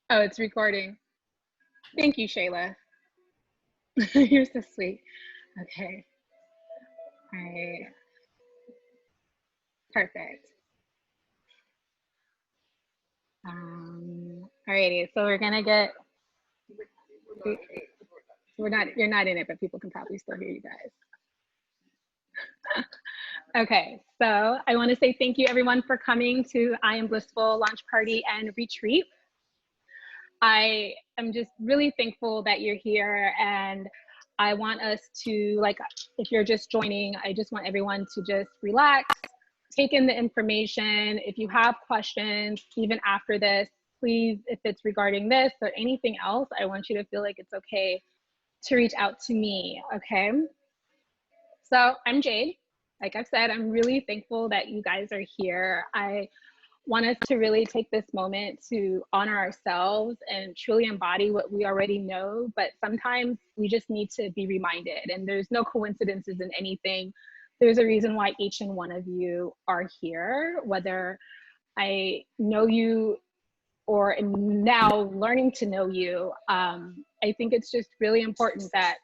Oh, it's recording. Thank you, Shayla. You're so sweet. Okay. All right. Perfect. Alrighty. So we're gonna get. We're not. You're not in it, but people can probably still hear you guys. Okay. So I want to say thank you, everyone, for coming to I Am Blissful Launch Party and Retreat. I am just really thankful that you're here, and I want us to, like, if you're just joining, I just want everyone to just relax, take in the information. If you have questions, even after this, please, if it's regarding this or anything else, I want you to feel like it's okay to reach out to me, okay? So I'm Jade. Like I've said, I'm really thankful that you guys are here. I want us to really take this moment to honor ourselves and truly embody what we already know, but sometimes we just need to be reminded, and there's no coincidences in anything. There's a reason why each and one of you are here, whether I know you or am now learning to know you. I think it's just really important that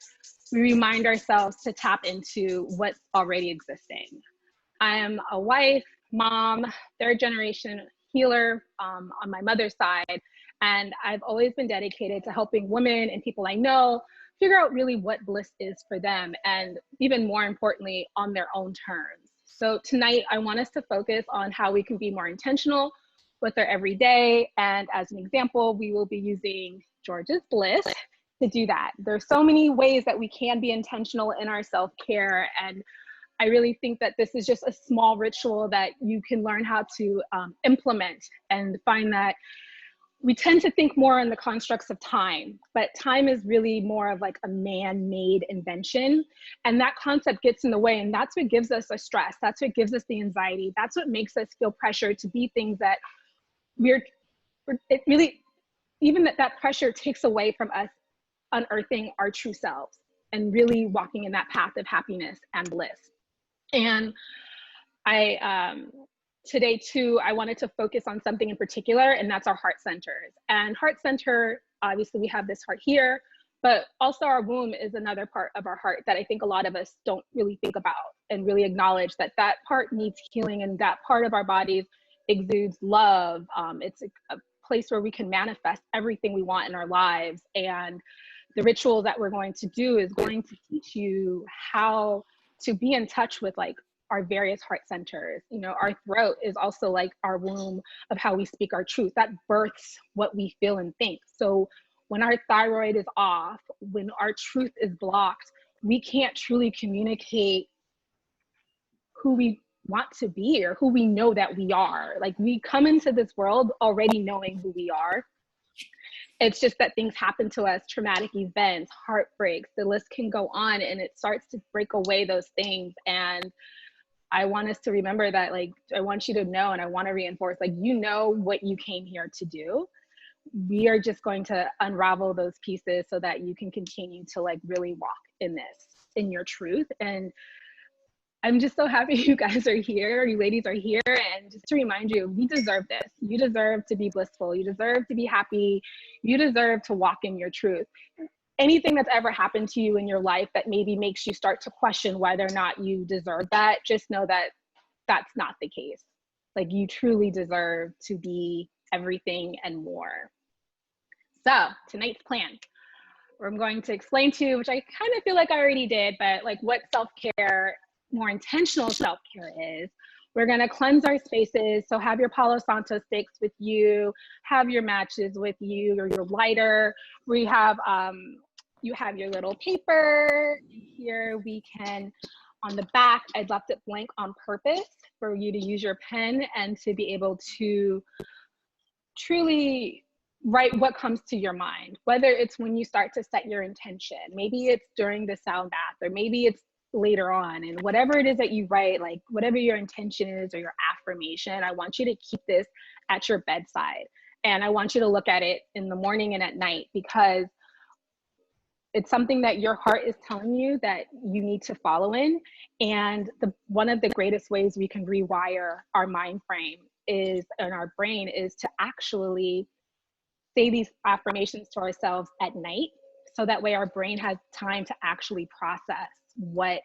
we remind ourselves to tap into what's already existing. I am a wife, mom, third generation healer on my mother's side. And I've always been dedicated to helping women and people I know figure out really what bliss is for them, and even more importantly, on their own terms. So tonight, I want us to focus on how we can be more intentional with our everyday. And as an example, we will be using George's Bliss to do that. There's so many ways that we can be intentional in our self-care, and I really think that this is just a small ritual that you can learn how to implement, and find that we tend to think more in the constructs of time, but time is really more of like a man-made invention. And that concept gets in the way, and that's what gives us a stress. That's what gives us the anxiety. That's what makes us feel pressure to be things that it really, even that pressure takes away from us unearthing our true selves and really walking in that path of happiness and bliss. And today too, I wanted to focus on something in particular, and that's our heart centers. And heart center, obviously we have this heart here, but also our womb is another part of our heart that I think a lot of us don't really think about and really acknowledge that that part needs healing, and that part of our bodies exudes love. It's a place where we can manifest everything we want in our lives. And the ritual that we're going to do is going to teach you how to be in touch with like our various heart centers. You know, our throat is also like our womb of how we speak our truth. That births what we feel and think. So when our thyroid is off, when our truth is blocked, we can't truly communicate who we want to be or who we know that we are. Like, we come into this world already knowing who we are. It's just that things happen to us, traumatic events, heartbreaks, the list can go on, and it starts to break away those things. And I want us to remember that, like, I want you to know, and I want to reinforce, like, you know what you came here to do. We are just going to unravel those pieces so that you can continue to like really walk in this, in your truth. And I'm just so happy you guys are here, you ladies are here, and just to remind you, we deserve this. You deserve to be blissful. You deserve to be happy. You deserve to walk in your truth. Anything that's ever happened to you in your life that maybe makes you start to question whether or not you deserve that, just know that that's not the case. Like, you truly deserve to be everything and more. So tonight's plan, where I'm going to explain to you, which I kind of feel like I already did, but like what self-care, more intentional self-care is. We're going to cleanse our spaces. So have your Palo Santo sticks with you, have your matches with you, or your lighter. We have, you have your little paper here. We can, on the back, I left it blank on purpose for you to use your pen and to be able to truly write what comes to your mind, whether it's when you start to set your intention, maybe it's during the sound bath, or maybe it's later on. And whatever it is that you write, like whatever your intention is or your affirmation, I want you to keep this at your bedside. And I want you to look at it in the morning and at night, because it's something that your heart is telling you that you need to follow in. And one of the greatest ways we can rewire our mind frame is, and our brain, is to actually say these affirmations to ourselves at night. So that way our brain has time to actually process what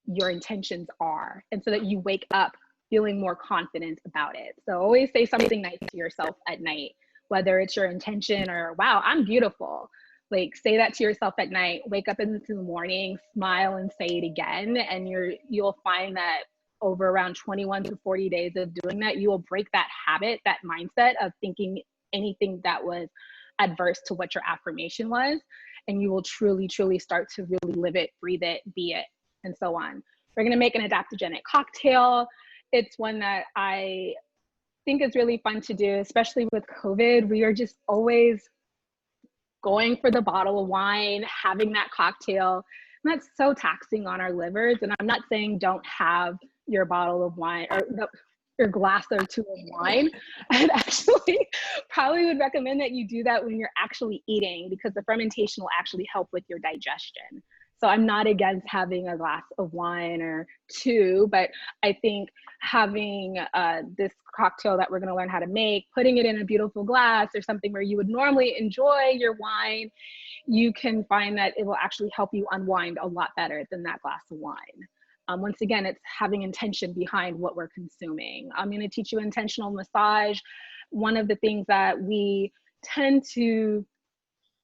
your intentions are. And so that you wake up feeling more confident about it. So always say something nice to yourself at night, whether it's your intention or, wow, I'm beautiful. Like, say that to yourself at night, wake up into the morning, smile, and say it again. And you'll find that over around 21 to 40 days of doing that, you will break that habit, that mindset of thinking anything that was adverse to what your affirmation was. And you will truly, truly start to really live it, breathe it, be it, and so on. We're gonna make an adaptogenic cocktail. It's one that I think is really fun to do, especially with COVID. We are just always going for the bottle of wine, having that cocktail. And that's so taxing on our livers. And I'm not saying don't have your bottle of wine or your glass or two of wine. I'd actually probably would recommend that you do that when you're actually eating, because the fermentation will actually help with your digestion. So I'm not against having a glass of wine or two, but I think having this cocktail that we're going to learn how to make, putting it in a beautiful glass or something where you would normally enjoy your wine, you can find that it will actually help you unwind a lot better than that glass of wine. Once again, it's having intention behind what we're consuming. I'm going to teach you intentional massage. One of the things that we tend to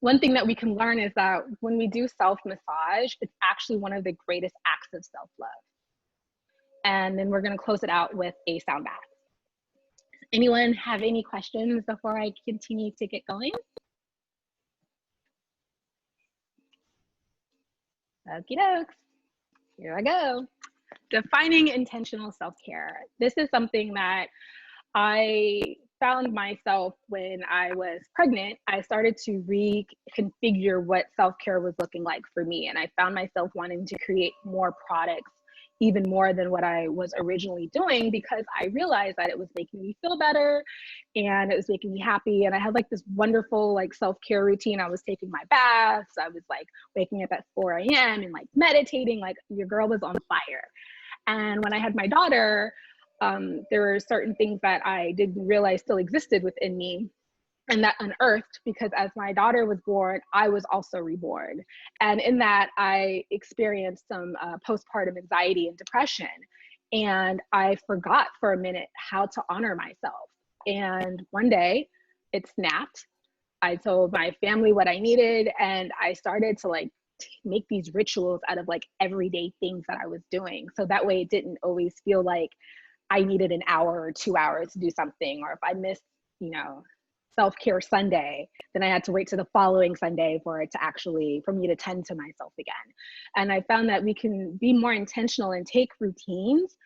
one thing that we can learn is that when we do self-massage, it's actually one of the greatest acts of self-love. And then we're going to close it out with a sound bath. Anyone have any questions before I continue to get going? Okie dokes. Here I go. Defining intentional self-care. This is something that I found myself when I was pregnant. I started to reconfigure what self-care was looking like for me. And I found myself wanting to create more products, even more than what I was originally doing, because I realized that it was making me feel better and it was making me happy. And I had like this wonderful like self-care routine. I was taking my baths. I was like waking up at 4 a.m. and like meditating, like your girl was on fire. And when I had my daughter, there were certain things that I didn't realize still existed within me, and that unearthed, because as my daughter was born, I was also reborn. And in that, I experienced some postpartum anxiety and depression. And I forgot for a minute how to honor myself. And one day it snapped. I told my family what I needed, and I started to like make these rituals out of like everyday things that I was doing. So that way it didn't always feel like I needed an hour or 2 hours to do something, or if I missed, self-care Sunday, then I had to wait to the following Sunday for me to tend to myself again. And I found that we can be more intentional and take routines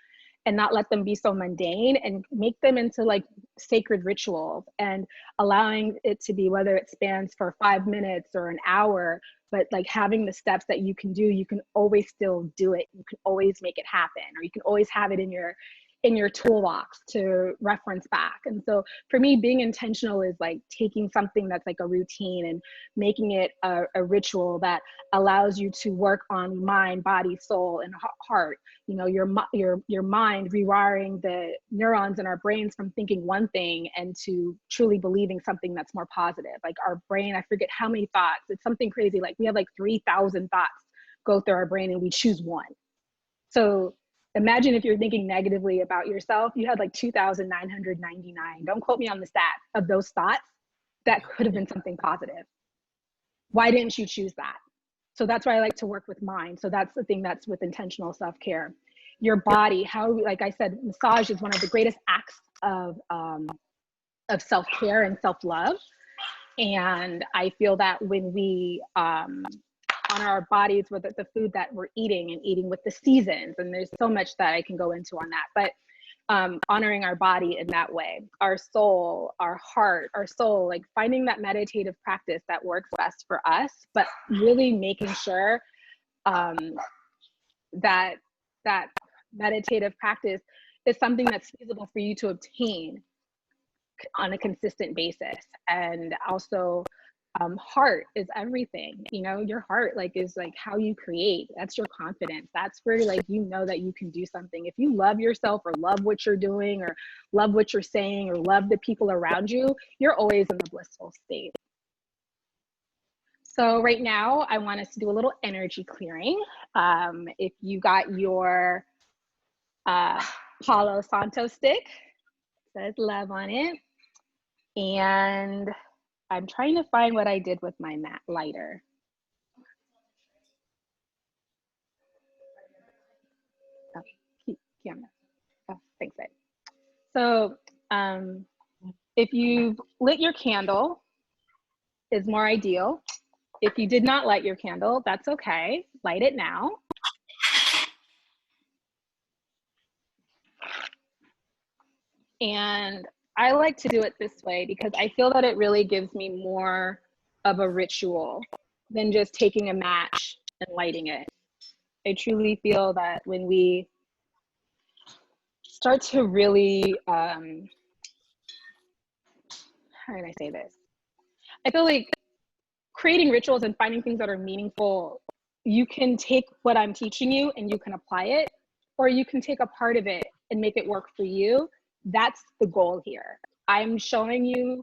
and not let them be so mundane, and make them into like sacred rituals, and allowing it to be, whether it spans for 5 minutes or an hour, but like having the steps that you can do, you can always still do it. You can always make it happen, or you can always have it in your toolbox to reference back. And so for me, being intentional is like taking something that's like a routine and making it a ritual that allows you to work on mind, body, soul, and heart. Your mind, rewiring the neurons in our brains from thinking one thing and to truly believing something that's more positive. Like our brain, I forget how many thoughts, it's something crazy. Like we have like 3,000 thoughts go through our brain and we choose one. So imagine if you're thinking negatively about yourself, you had like 2,999, don't quote me on the stat, of those thoughts that could have been something positive. Why didn't you choose that? So that's why I like to work with mind. So that's the thing that's with intentional self-care. Your body, like I said, massage is one of the greatest acts of self-care and self-love. And I feel that when we honor our bodies with the food that we're eating, and eating with the seasons, and there's so much that I can go into on that, but honoring our body in that way, our soul, our heart, our soul, like finding that meditative practice that works best for us, but really making sure that meditative practice is something that's feasible for you to obtain. on a consistent basis. And also, heart is everything. You know, your heart like is like how you create. That's your confidence. That's where like you know that you can do something. If you love yourself or love what you're doing or love what you're saying or love the people around you, you're always in the blissful state. So right now, I want us to do a little energy clearing. If you got your Palo Santo stick, it says love on it. And I'm trying to find what I did with my mat lighter. Oh, camera. Oh, thanks, babe. So if you've lit your candle, is more ideal. If you did not light your candle, that's okay. Light it now. And I like to do it this way because I feel that it really gives me more of a ritual than just taking a match and lighting it. I truly feel that when we start to really, how can I say this? I feel like creating rituals and finding things that are meaningful, you can take what I'm teaching you and you can apply it, or you can take a part of it and make it work for you. That's the goal here. I'm showing you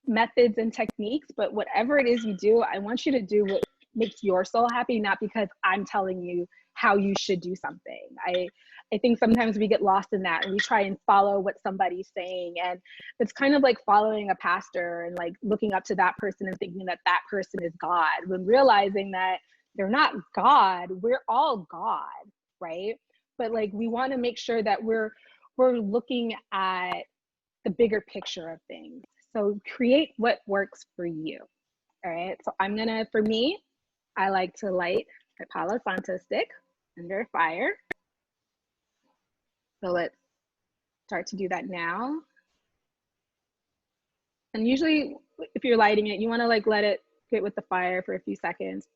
methods and techniques, but whatever it is you do, I want you to do what makes your soul happy, not because I'm telling you how you should do something. I think sometimes we get lost in that and we try and follow what somebody's saying. And it's kind of like following a pastor and like looking up to that person and thinking that that person is God, when realizing that they're not God. We're all God, right? But like we want to make sure that we're looking at the bigger picture of things. So create what works for you. All right. So I'm gonna, for me, I like to light my Palo Santo stick under fire. So let's start to do that now. And usually if you're lighting it, you want to like let it get with the fire for a few seconds.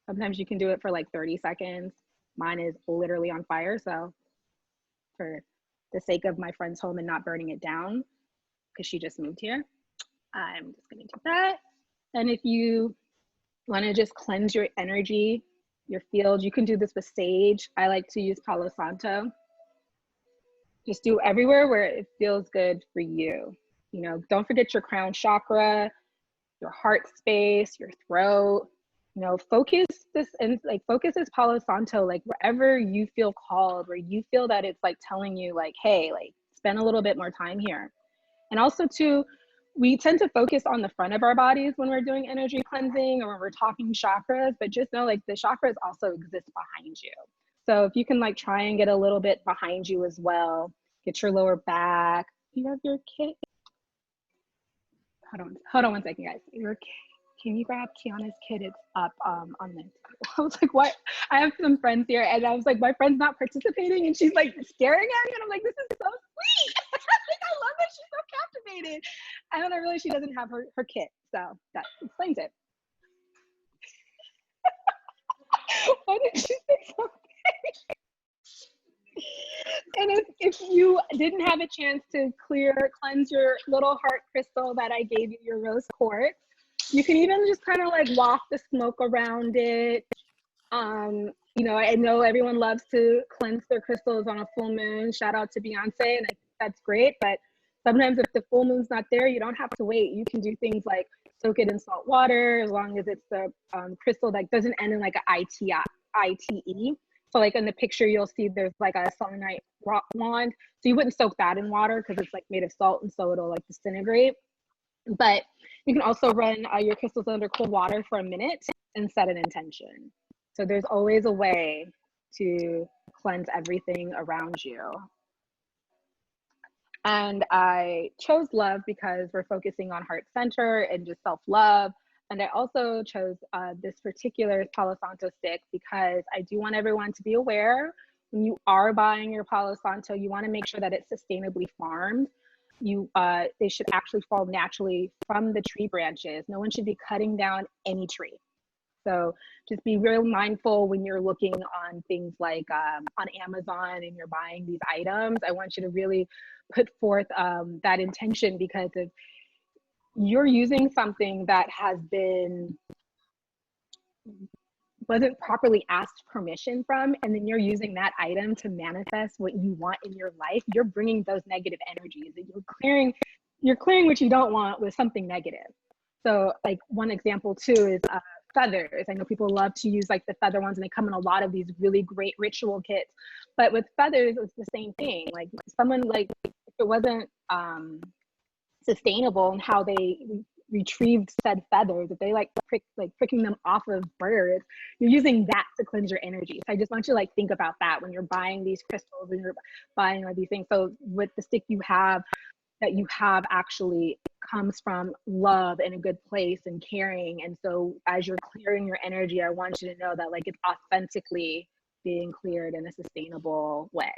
Sometimes you can do it for like 30 seconds. Mine is literally on fire. So for the sake of my friend's home and not burning it down, because she just moved here, I'm just gonna do that. And if you want to just cleanse your energy, your field, you can do this with sage. I like to use Palo Santo. Just do everywhere where it feels good for you. You know, don't forget your crown chakra, your heart space, your throat. You know, focus this and like focus this Palo Santo, like wherever you feel called, where you feel that it's like telling you like, hey, like spend a little bit more time here. And also too, we tend to focus on the front of our bodies when we're doing energy cleansing or when we're talking chakras, but just know like the chakras also exist behind you. So if you can like try and get a little bit behind you as well, get your lower back. You have your kit. Hold on one second, guys. Can you grab Kiana's kid? It's up on the table. I was like, what? I have some friends here, and I was like, my friend's not participating, and she's like staring at me, and I'm like, this is so sweet. Like, I love that she's so captivated. And then I realized she doesn't have her kit, so that explains it. Why did she say something? And if you didn't have a chance to cleanse your little heart crystal that I gave you, your rose quartz, you can even just kind of like waft the smoke around it. You know, I know everyone loves to cleanse their crystals on a full moon. Shout out to Beyonce, and I think that's great. But sometimes if the full moon's not there, you don't have to wait. You can do things like soak it in salt water, as long as it's the crystal that doesn't end in like an ITE. So like in the picture, you'll see there's like a selenite rock wand. So you wouldn't soak that in water because it's like made of salt, and so it'll like disintegrate. But you can also run your crystals under cold water for a minute and set an intention. So there's always a way to cleanse everything around you. And I chose love because we're focusing on heart center and just self-love. And I also chose this particular Palo Santo stick because I do want everyone to be aware when you are buying your Palo Santo, you want to make sure that it's sustainably farmed. They should actually fall naturally from the tree branches. No one should be cutting down any tree. So just be real mindful when you're looking on things like on Amazon and you're buying these items. I want you to really put forth that intention, because if you're using something that wasn't properly asked permission from, and then you're using that item to manifest what you want in your life, you're bringing those negative energies, and you're clearing what you don't want with something negative. So like one example too is feathers. I know people love to use like the feather ones, and they come in a lot of these really great ritual kits, but with feathers it's the same thing. Like someone, like if it wasn't sustainable in how they retrieved said feathers, if they pricking them off of birds, you're using that to cleanse your energy. So I just want you to like think about that when you're buying these crystals, when you're buying all these things. So with the stick that you have actually comes from love and a good place and caring. And so as you're clearing your energy, I want you to know that like it's authentically being cleared in a sustainable way.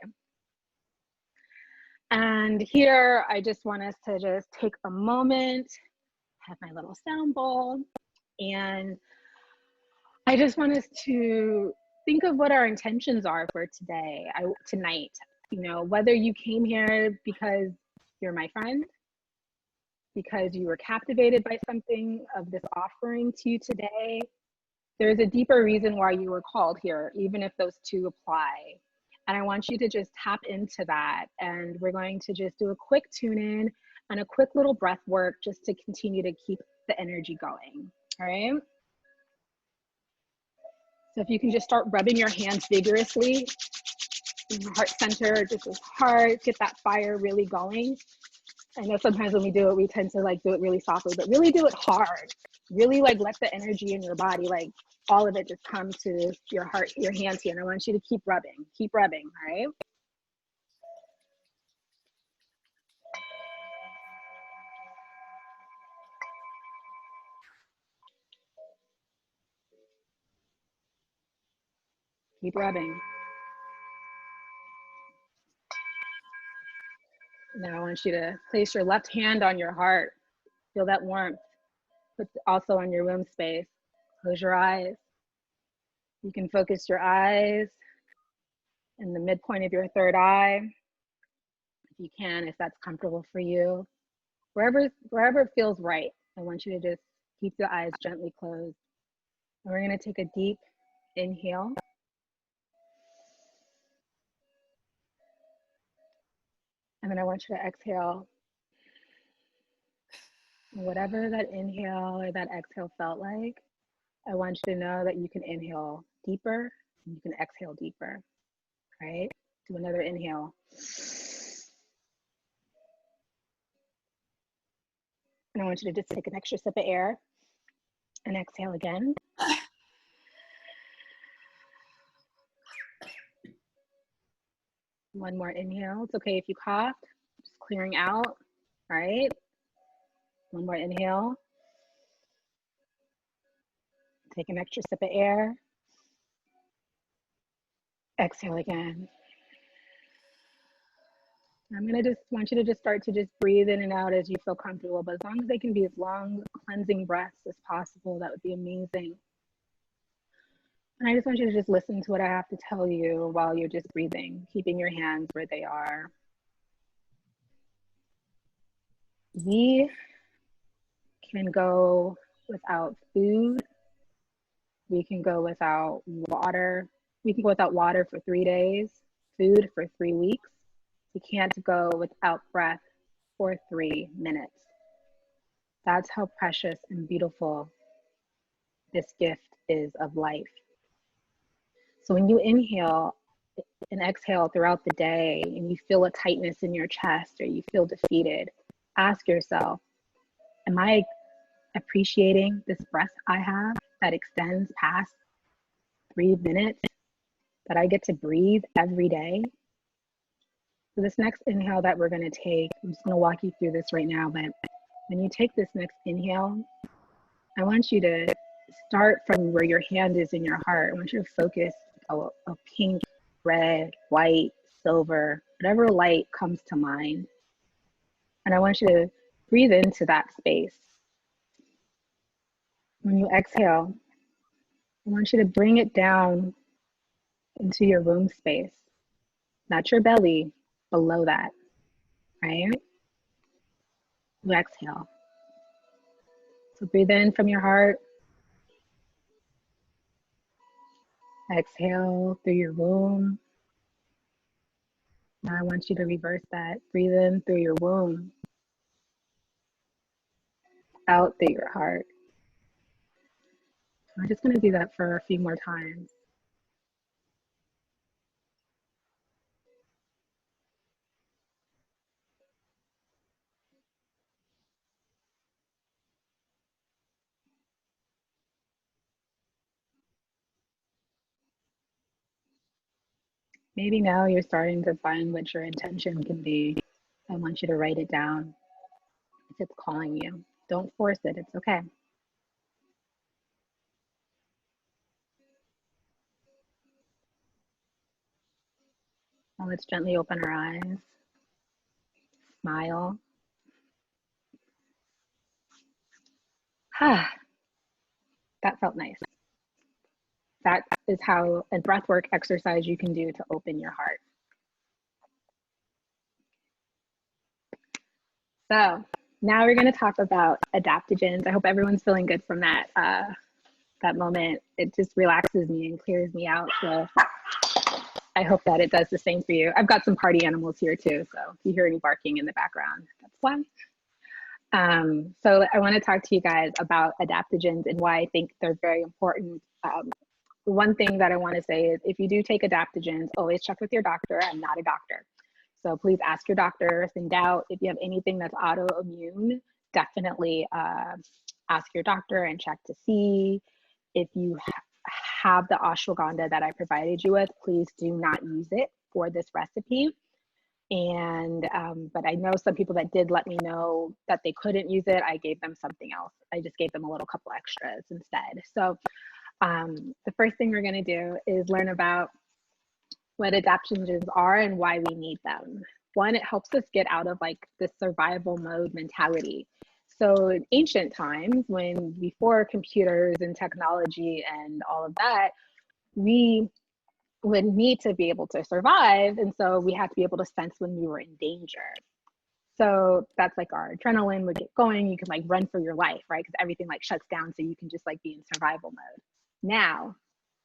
And here, I just want us to just take a moment, have my little sound bowl, and I just want us to think of what our intentions are for tonight. You know, whether you came here because you're my friend, because you were captivated by something of this offering to you today, there's a deeper reason why you were called here, even if those two apply. And I want you to just tap into that. And we're going to just do a quick tune in and a quick little breath work just to continue to keep the energy going. All right. So if you can just start rubbing your hands vigorously in your heart center, just as hard, get that fire really going. I know sometimes when we do it, we tend to like do it really softly, but really do it hard. Really like let the energy in your body, like all of it just come to your heart, your hands here. And I want you to keep rubbing, all right? Keep rubbing. Now I want you to place your left hand on your heart. Feel that warmth, but also on your womb space. Close your eyes. You can focus your eyes in the midpoint of your third eye, if you can, if that's comfortable for you. Wherever it feels right, I want you to just keep your eyes gently closed. And we're gonna take a deep inhale. And then I want you to exhale. Whatever that inhale or that exhale felt like, I want you to know that you can inhale deeper and you can exhale deeper, right? Do another inhale. And I want you to just take an extra sip of air and exhale again. One more inhale. It's okay if you cough, just clearing out, all right? One more inhale. Take an extra sip of air. Exhale again. I'm gonna just want you to just start to just breathe in and out as you feel comfortable, but as long as they can be as long cleansing breaths as possible, that would be amazing. And I just want you to just listen to what I have to tell you while you're just breathing, keeping your hands where they are. We can go without food. We can go without water. We can go without water for 3 days, food for 3 weeks. We can't go without breath for 3 minutes. That's how precious and beautiful this gift is of life. So when you inhale and exhale throughout the day and you feel a tightness in your chest or you feel defeated, ask yourself, am I appreciating this breath I have that extends past 3 minutes that I get to breathe every day? So this next inhale that we're going to take, I'm just going to walk you through this right now, but when you take this next inhale, I want you to start from where your hand is in your heart. I want you to focus a pink, red, white, silver, whatever light comes to mind. And I want you to breathe into that space. When you exhale, I want you to bring it down into your womb space, not your belly, below that, right? You exhale. So breathe in from your heart. Exhale through your womb. Now I want you to reverse that. Breathe in through your womb. Out through your heart. I'm just going to do that for a few more times. Maybe now you're starting to find what your intention can be. I want you to write it down if it's calling you. Don't force it. It's okay. Now let's gently open our eyes. Smile. Ah, that felt nice. That is how a breathwork exercise you can do to open your heart. So now we're going to talk about adaptogens. I hope everyone's feeling good from that moment. It just relaxes me and clears me out. So I hope that it does the same for you. I've got some party animals here too, so if you hear any barking in the background, that's why. So I want to talk to you guys about adaptogens and why I think they're very important. One thing that I want to say is if you do take adaptogens, always check with your doctor. I'm not a doctor. So please ask your doctor if in doubt. If you have anything that's autoimmune, definitely ask your doctor and check to see. If you have the ashwagandha that I provided you with, please do not use it for this recipe. And but I know some people that did let me know that they couldn't use it. I gave them something else. I just gave them a little couple extras instead. So the first thing we're going to do is learn about what adaptogens are and why we need them. One, it helps us get out of like the survival mode mentality. So in ancient times, when before computers and technology and all of that, we would need to be able to survive. And so we had to be able to sense when we were in danger. So that's like our adrenaline would get going. You can like run for your life, right? Because everything like shuts down. So you can just like be in survival mode. Now,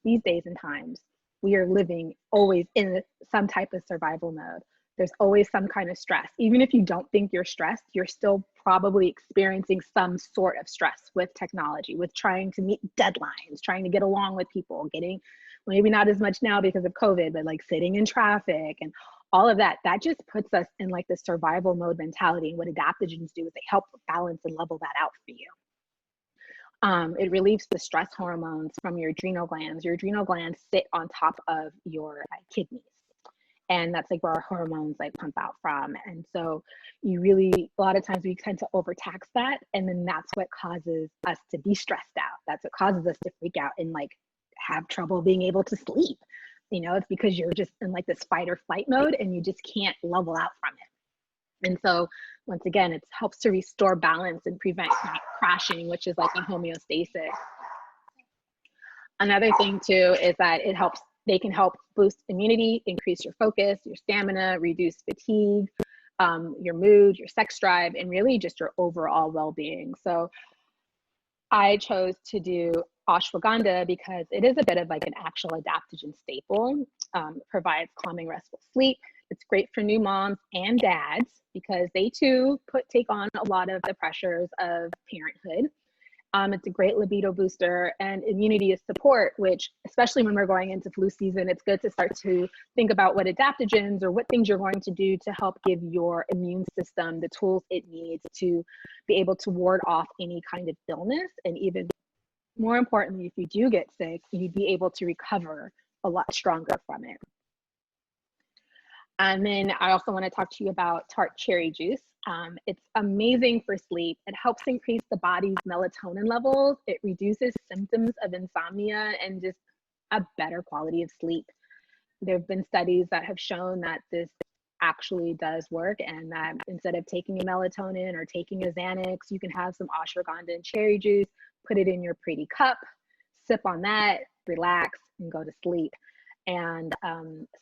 these days and times, we are living always in some type of survival mode. There's always some kind of stress. Even if you don't think you're stressed, you're still probably experiencing some sort of stress with technology, with trying to meet deadlines, trying to get along with people, getting, maybe not as much now because of COVID, but like sitting in traffic and all of that. That just puts us in like the survival mode mentality. And what adaptogens do is they help balance and level that out for you. It relieves the stress hormones from your adrenal glands. Your adrenal glands sit on top of your kidneys. And that's like where our hormones like pump out from. And so you really, a lot of times we tend to overtax that. And then that's what causes us to be stressed out. That's what causes us to freak out and like have trouble being able to sleep. You know, it's because you're just in like this fight or flight mode and you just can't level out from it. And so once again, it helps to restore balance and prevent crashing, which is like a homeostasis. Another thing too is that they can help boost immunity, increase your focus, your stamina, reduce fatigue, your mood, your sex drive, and really just your overall well-being. So I chose to do ashwagandha because it is a bit of like an actual adaptogen staple. It provides calming, restful sleep. It's great for new moms and dads because they too take on a lot of the pressures of parenthood. It's a great libido booster and immunity is support, which especially when we're going into flu season, it's good to start to think about what adaptogens or what things you're going to do to help give your immune system the tools it needs to be able to ward off any kind of illness. And even more importantly, if you do get sick, you'd be able to recover a lot stronger from it. And then I also want to talk to you about tart cherry juice. It's amazing for sleep. It helps increase the body's melatonin levels. It reduces symptoms of insomnia and just a better quality of sleep. There have been studies that have shown that this actually does work and that instead of taking a melatonin or taking a Xanax, you can have some ashwagandha and cherry juice, put it in your pretty cup, sip on that, relax, and go to sleep. And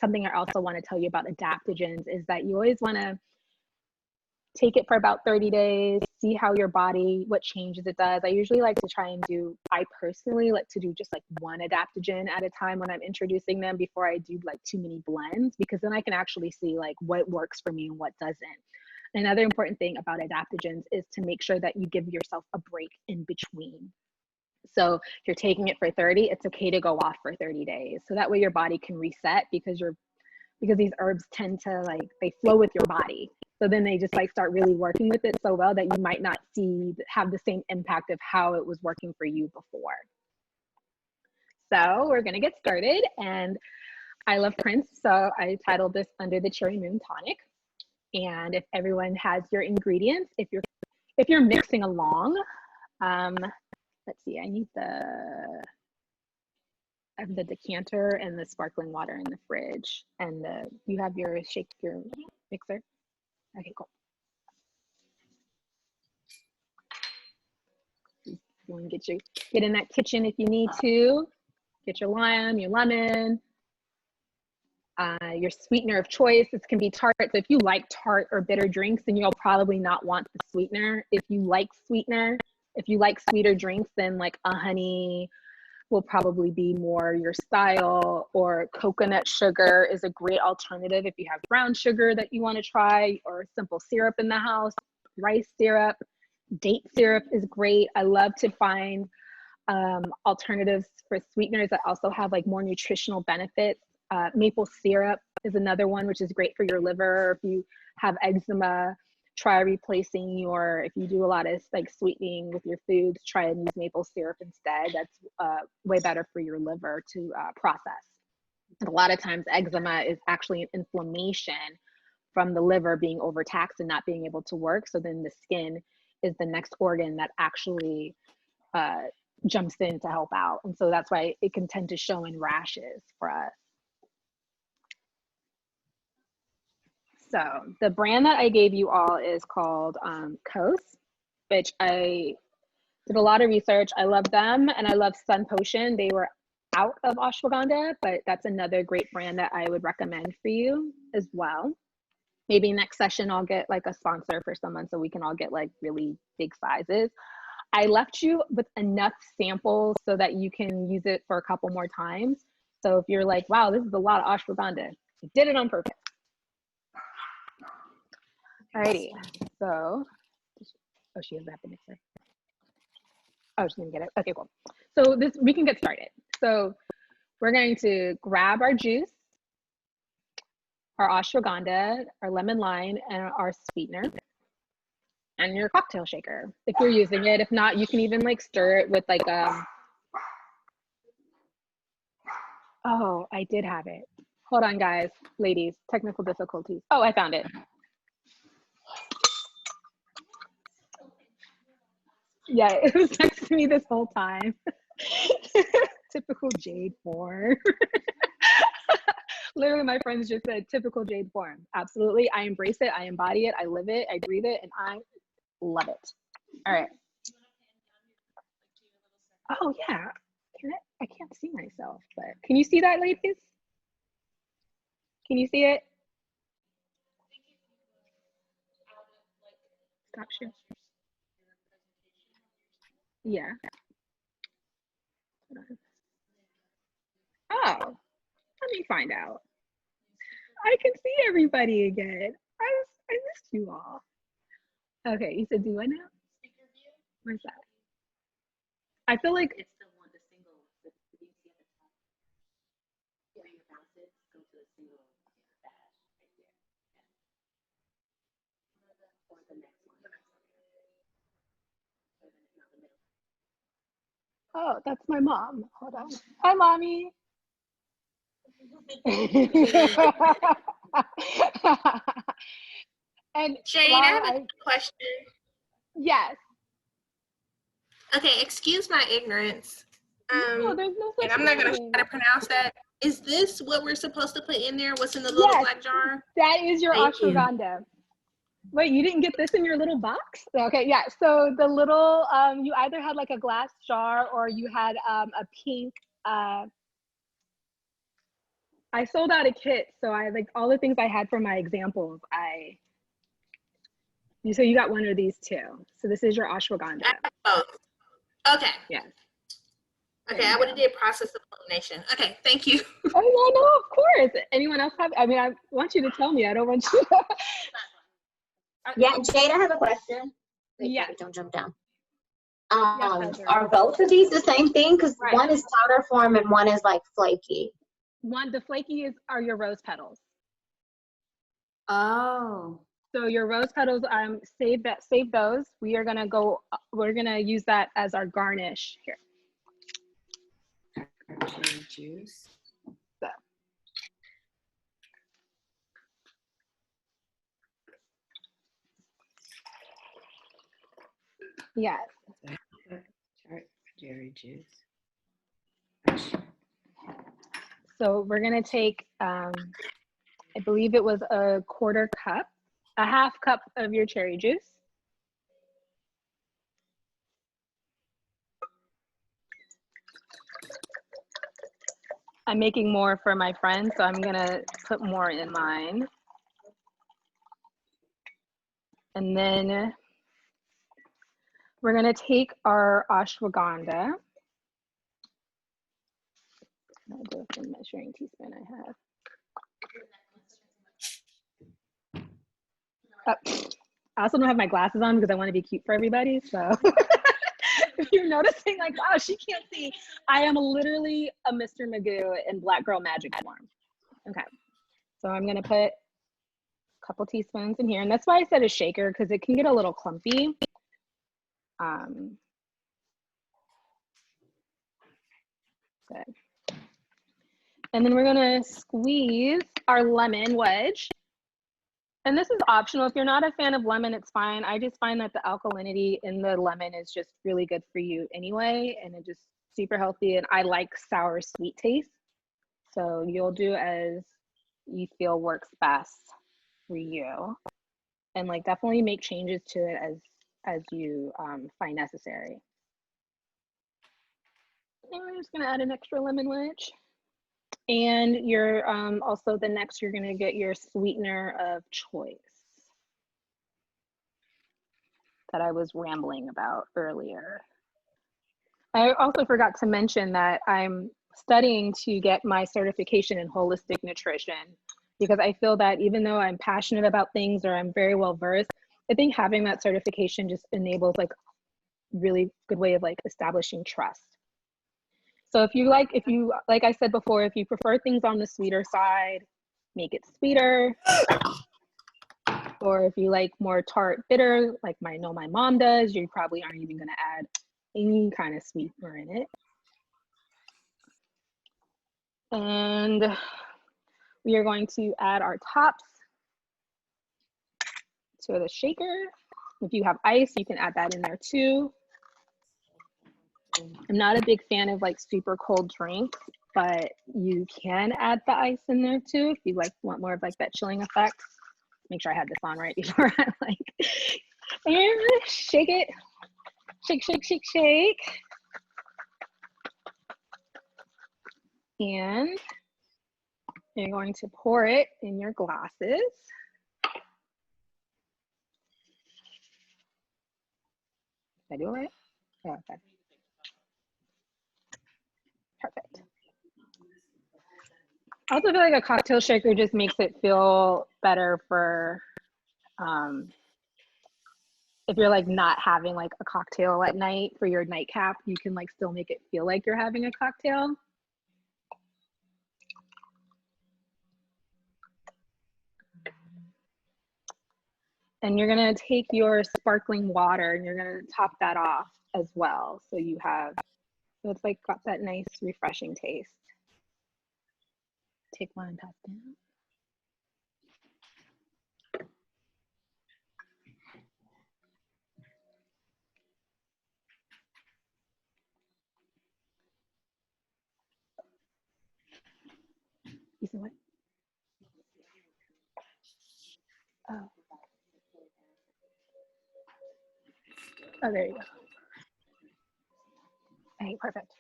something I also want to tell you about adaptogens is that you always want to take it for about 30 days, see how your body, what changes it does. I usually like to try and I personally like to do just like one adaptogen at a time when I'm introducing them before I do like too many blends, because then I can actually see like what works for me and what doesn't. Another important thing about adaptogens is to make sure that you give yourself a break in between. So if you're taking it for 30, it's okay to go off for 30 days. So that way your body can reset, because these herbs tend to like, they flow with your body. So then they just like start really working with it so well that you might not have the same impact of how it was working for you before. So we're gonna get started, and I love Prince, so I titled this Under the Cherry Moon Tonic. And if everyone has your ingredients, if you're mixing along, let's see, I have the decanter and the sparkling water in the fridge, and you have your mixer. Okay, cool. You want to get in that kitchen if you need to. Get your lime, your lemon, your sweetener of choice. This can be tart. So if you like tart or bitter drinks, then you'll probably not want the sweetener. If you like sweeter drinks, then like a honey will probably be more your style, or coconut sugar is a great alternative if you have brown sugar that you want to try, or simple syrup in the house. Rice syrup, date syrup is great. I love to find alternatives for sweeteners that also have like more nutritional benefits. Maple syrup is another one, which is great for your liver. If you have eczema, try replacing if you do a lot of like sweetening with your foods, try and use maple syrup instead. That's way better for your liver to process. And a lot of times eczema is actually an inflammation from the liver being overtaxed and not being able to work. So then the skin is the next organ that actually jumps in to help out. And so that's why it can tend to show in rashes for us. So the brand that I gave you all is called Kos, which I did a lot of research. I love them, and I love Sun Potion. They were out of ashwagandha, but that's another great brand that I would recommend for you as well. Maybe next session I'll get like a sponsor for someone so we can all get like really big sizes. I left you with enough samples so that you can use it for a couple more times. So if you're like, wow, this is a lot of ashwagandha, I did it on purpose. Alrighty, so, oh, she has that mixer. Oh, she's gonna get it. Okay, cool. So we can get started. So we're going to grab our juice, our ashwagandha, our lemon lime, and our sweetener, and your cocktail shaker, if you're using it. If not, you can even like stir it with like oh, I did have it. Hold on, guys, ladies, technical difficulties. Oh, I found it. Yeah, it was next to me this whole time. Typical Jade form. Literally, my friends just said typical Jade form. Absolutely, I embrace it, I embody it, I live it, I breathe it, and I love it. All right. Oh yeah, I can't see myself, but can you see that, ladies? Can you see it? Stop sharing. Yeah. Oh, let me find out. I can see everybody again. I missed you all. Okay, you said do what now? Where's that? I feel like it's the single. The you see at the top. Where you bounce it, go to the single dash right there. Or the next one. Oh, that's my mom. Hold on. Hi, mommy. And Jade, I have a question. Yes. Okay, excuse my ignorance. No, there's no such and I'm not going to try to pronounce that. Is this what we're supposed to put in there? What's in the little black jar? That is your ashwagandha. Wait, you didn't get this in your little box? Okay, yeah. So the little, you either had like a glass jar or you had a pink, I sold out a kit. So I like all the things I had for my examples. So you got one of these too. So this is your ashwagandha. Oh, okay. Yes. Okay, I would have did process of elimination. Okay, thank you. Oh, yeah, no, of course. Anyone else have, I mean, I want you to tell me. I don't want you to. Yeah, Jade, I have a question. Wait, Yeah. don't jump down. Yes, are both of these the same thing? Because right. One is powder form and one is like flaky. The flaky are your rose petals. Oh. So your rose petals, save those. We're gonna use that as our garnish here. Juice. So. Yes. Cherry juice. So we're gonna take, I believe it was a half cup of your cherry juice. I'm making more for my friends, so I'm gonna put more in mine. And then we're gonna take our ashwagandha. I'll do it with the measuring teaspoon I have. I also don't have my glasses on because I want to be cute for everybody. So if you're noticing, like, wow, she can't see. I am literally a Mr. Magoo in Black Girl Magic form. Okay, so I'm gonna put a couple teaspoons in here, and that's why I said a shaker because it can get a little clumpy. Good. And then we're gonna squeeze our lemon wedge. And this is optional. If you're not a fan of lemon, it's fine. I just find that the alkalinity in the lemon is just really good for you anyway, and it's just super healthy. And I like sour sweet taste. So you'll do as you feel works best for you. And like definitely make changes to it as you find necessary. And we're just gonna add an extra lemon wedge. And you're also you're gonna get your sweetener of choice that I was rambling about earlier. I also forgot to mention that I'm studying to get my certification in holistic nutrition because I feel that even though I'm passionate about things or I'm very well versed, I think having that certification just enables like really good way of like establishing trust. So if you like I said before, if you prefer things on the sweeter side, make it sweeter. Or if you like more tart bitter, like I know my mom does, you probably aren't even gonna add any kind of sweetener in it. And we are going to add our tops to the shaker. If you have ice, you can add that in there too. I'm not a big fan of like super cold drinks, but you can add the ice in there too if you like want more of like that chilling effect. Make sure I had this on right before I and shake it. Shake, shake, shake, shake. And you're going to pour it in your glasses. Did I do it right? Oh, okay. Perfect. I also feel like a cocktail shaker just makes it feel better for if you're like not having like a cocktail at night for your nightcap, you can like still make it feel like you're having a cocktail. And you're gonna take your sparkling water and you're gonna top that off as well. So you have, so it's like got that nice refreshing taste. Take one and pass down. You see what? Oh. Oh, there you go. Hey, perfect.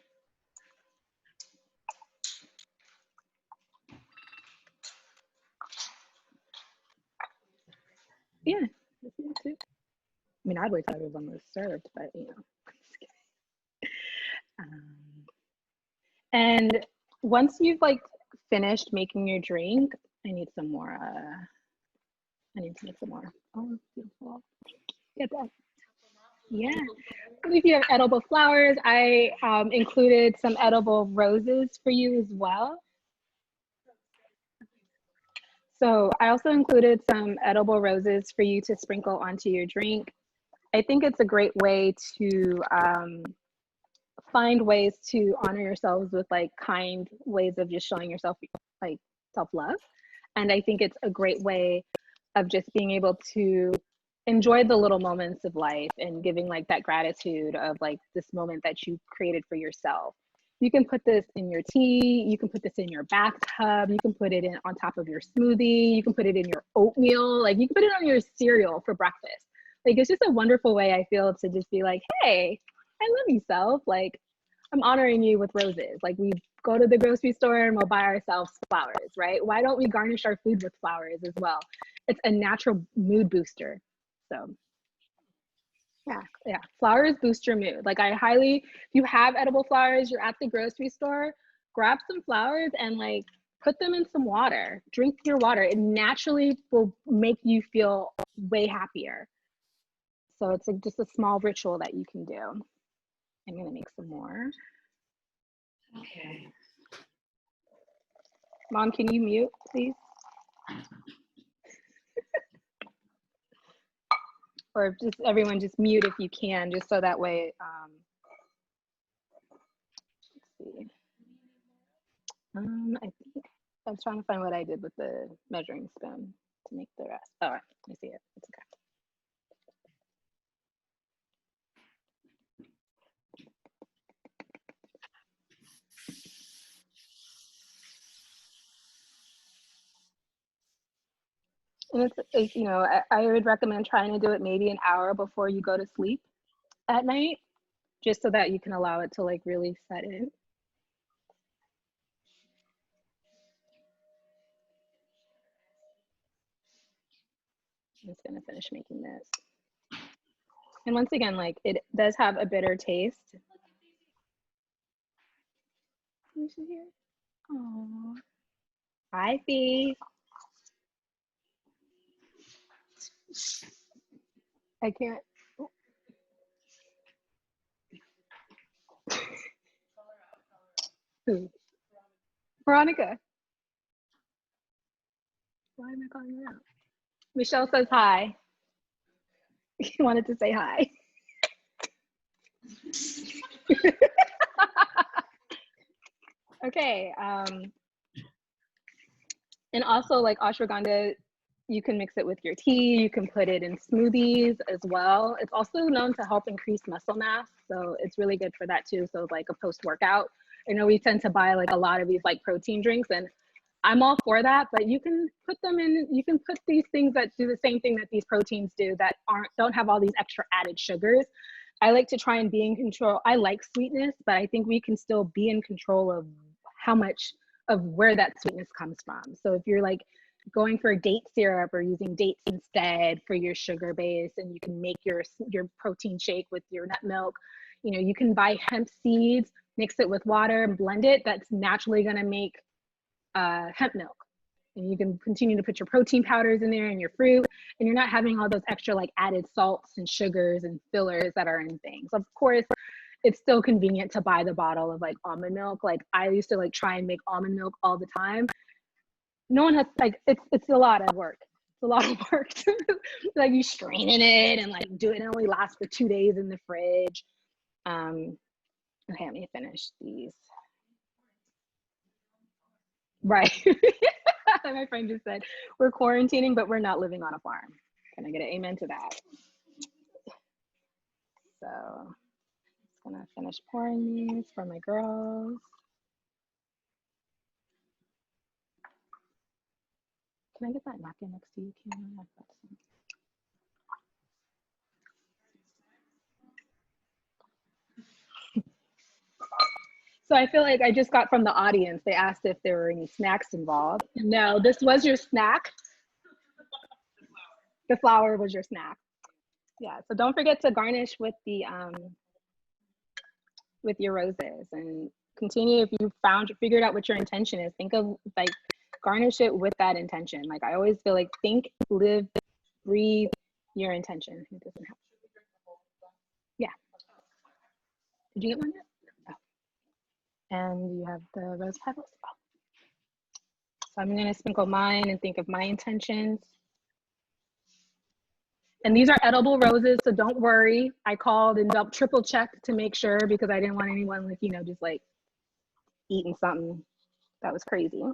Yeah. I mean, I'd wait till everyone was served, but you know. And once you've like finished making your drink, I need some more. I need to make some more. Oh, beautiful. Get that. Yeah. If you have edible flowers, I included some edible roses for you as well. So I also included some edible roses for you to sprinkle onto your drink. I think it's a great way to find ways to honor yourselves with like kind ways of just showing yourself like self-love. And I think it's a great way of just being able to enjoy the little moments of life and giving like that gratitude of like this moment that you created for yourself. You can put this in your tea, you can put this in your bathtub, you can put it in on top of your smoothie, you can put it in your oatmeal, like you can put it on your cereal for breakfast. Like it's just a wonderful way, I feel, to just be like, hey, I love you, self. Like I'm honoring you with roses. Like we go to the grocery store and we'll buy ourselves flowers, right? Why don't we garnish our food with flowers as well? It's a natural mood booster. So yeah, flowers boost your mood. Like I highly, if you have edible flowers, you're at the grocery store, grab some flowers and like put them in some water. Drink your water. It naturally will make you feel way happier. So it's like just a small ritual that you can do. I'm gonna make some more. Okay. Mom, can you mute, please? Or just everyone just mute if you can, just so that way, let's see. I think I was trying to find what I did with the measuring spoon to make the rest. Oh, let me see it. It's okay. And it's you know, I would recommend trying to do it maybe an hour before you go to sleep at night, just so that you can allow it to like really set in. I'm just gonna finish making this. And once again, like it does have a bitter taste. You should hear. Oh, hi, Fee. I can't. Who? Veronica. Why am I calling her out? Michelle says hi. He wanted to say hi. Okay. And also like ashwagandha, you can mix it with your tea. You can put it in smoothies as well. It's also known to help increase muscle mass. So it's really good for that too. So like a post-workout, I know we tend to buy like a lot of these like protein drinks, and I'm all for that, but you can put them in, you can put these things that do the same thing that these proteins do that don't have all these extra added sugars. I like to try and be in control. I like sweetness, but I think we can still be in control of how much of where that sweetness comes from. So if you're like going for a date syrup or using dates instead for your sugar base, and you can make your protein shake with your nut milk, you know, you can buy hemp seeds, mix it with water and blend it. That's naturally going to make hemp milk. And you can continue to put your protein powders in there and your fruit, and you're not having all those extra like added salts and sugars and fillers that are in things. Of course, it's still convenient to buy the bottle of like almond milk. Like I used to like try and make almond milk all the time. No one has like, it's a lot of work. It's a lot of work. Like you straining it and like do it. It only lasts for 2 days in the fridge. Okay, let me finish these. Right. My friend just said, we're quarantining, but we're not living on a farm. Can I get an amen to that? So I'm just gonna finish pouring these for my girls. Can I get that napkin next to you, Kim? So I feel like I just got from the audience, they asked if there were any snacks involved. No, this was your snack. The flower was your snack. Yeah, so don't forget to garnish with the with your roses, and continue. If you figured out what your intention is, think of like garnish it with that intention. Like I always feel like think, live, breathe your intention. It doesn't have. Yeah. Did you get one yet? Oh. And you have the rose petals. Oh. So I'm gonna sprinkle mine and think of my intentions. And these are edible roses, so don't worry. I called and triple checked to make sure, because I didn't want anyone like, you know, just like eating something that was crazy.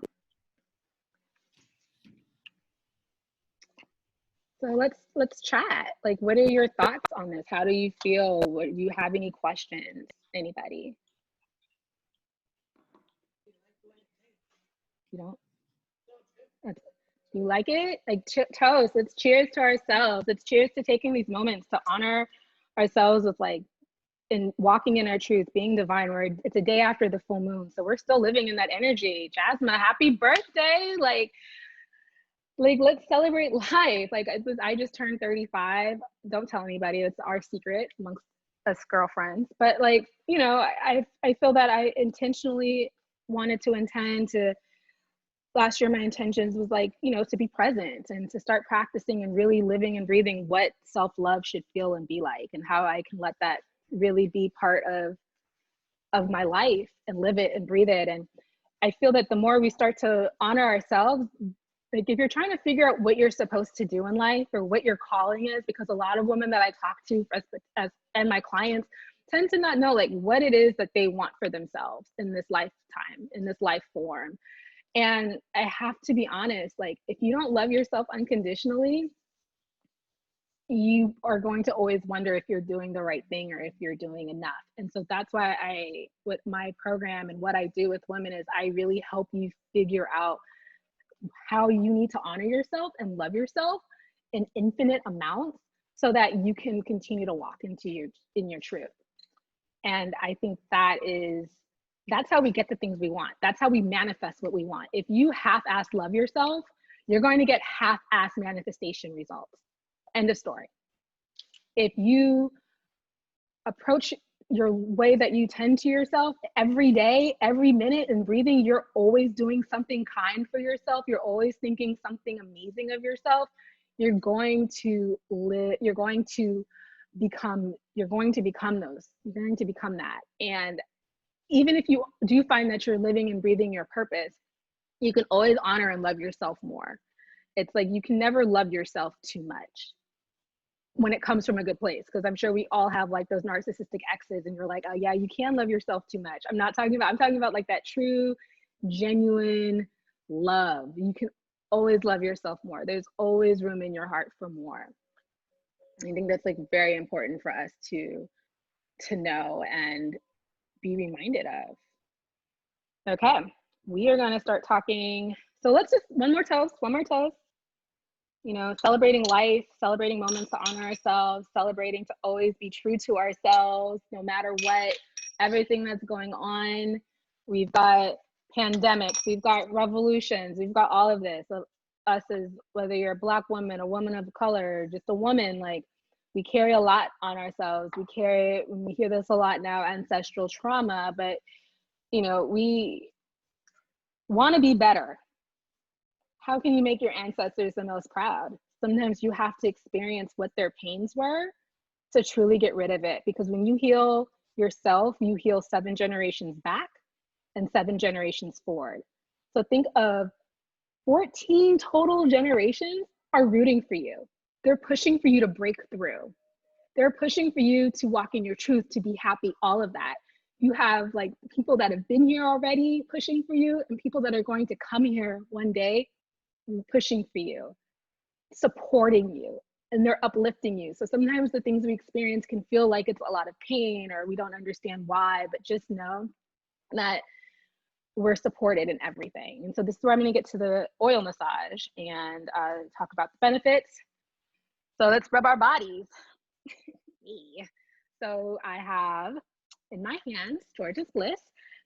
So let's chat. Like, what are your thoughts on this? How do you feel? Do you have any questions? Anybody? You don't? You like it? Like toast. Let's cheers to ourselves. Let's cheers to taking these moments to honor ourselves with like in walking in our truth, being divine. It's a day after the full moon, so we're still living in that energy. Jasmine, happy birthday! Like let's celebrate life. Like I just turned 35. Don't tell anybody. It's our secret amongst us girlfriends. But like, you know, I feel that I intentionally wanted to intend to. Last year, my intentions was like, you know, to be present and to start practicing and really living and breathing what self-love should feel and be like, and how I can let that really be part of my life and live it and breathe it. And I feel that the more we start to honor ourselves, like if you're trying to figure out what you're supposed to do in life or what your calling is, because a lot of women that I talk to and my clients tend to not know like what it is that they want for themselves in this lifetime, in this life form. And I have to be honest, like if you don't love yourself unconditionally, you are going to always wonder if you're doing the right thing or if you're doing enough. And so that's why with my program and what I do with women is I really help you figure out how you need to honor yourself and love yourself in infinite amounts so that you can continue to walk in your truth. And I think that's how we get the things we want. That's how we manifest what we want. If you half-ass love yourself, you're going to get half-ass manifestation results. End of story. If you approach your way that you tend to yourself every day, every minute and breathing, you're always doing something kind for yourself. You're always thinking something amazing of yourself. You're going to live, you're going to become those. You're going to become that. And even if you do find that you're living and breathing your purpose, you can always honor and love yourself more. It's like you can never love yourself too much when it comes from a good place, because I'm sure we all have like those narcissistic exes and you're like, oh yeah, you can love yourself too much. I'm talking about like that true, genuine love. You can always love yourself more. There's always room in your heart for more. I think that's like very important for us to know and be reminded of. Okay, we are going to start talking. So let's just one more toast. You know, celebrating life, celebrating moments to honor ourselves, celebrating to always be true to ourselves, no matter what, everything that's going on. We've got pandemics, we've got revolutions, we've got all of this. Us as whether you're a Black woman, a woman of color, just a woman, like we carry a lot on ourselves. We hear this a lot now, ancestral trauma, but you know, we want to be better. How can you make your ancestors the most proud? Sometimes you have to experience what their pains were to truly get rid of it. Because when you heal yourself, you heal 7 generations back and 7 generations forward. So think of 14 total generations are rooting for you. They're pushing for you to break through. They're pushing for you to walk in your truth, to be happy, all of that. You have like people that have been here already pushing for you, and people that are going to come here one day pushing for you, supporting you, and they're uplifting you. So sometimes the things we experience can feel like it's a lot of pain or we don't understand why, but just know that we're supported in everything. And so this is where I'm going to get to the oil massage and talk about the benefits. So let's rub our bodies. So I have in my hands George's Bliss.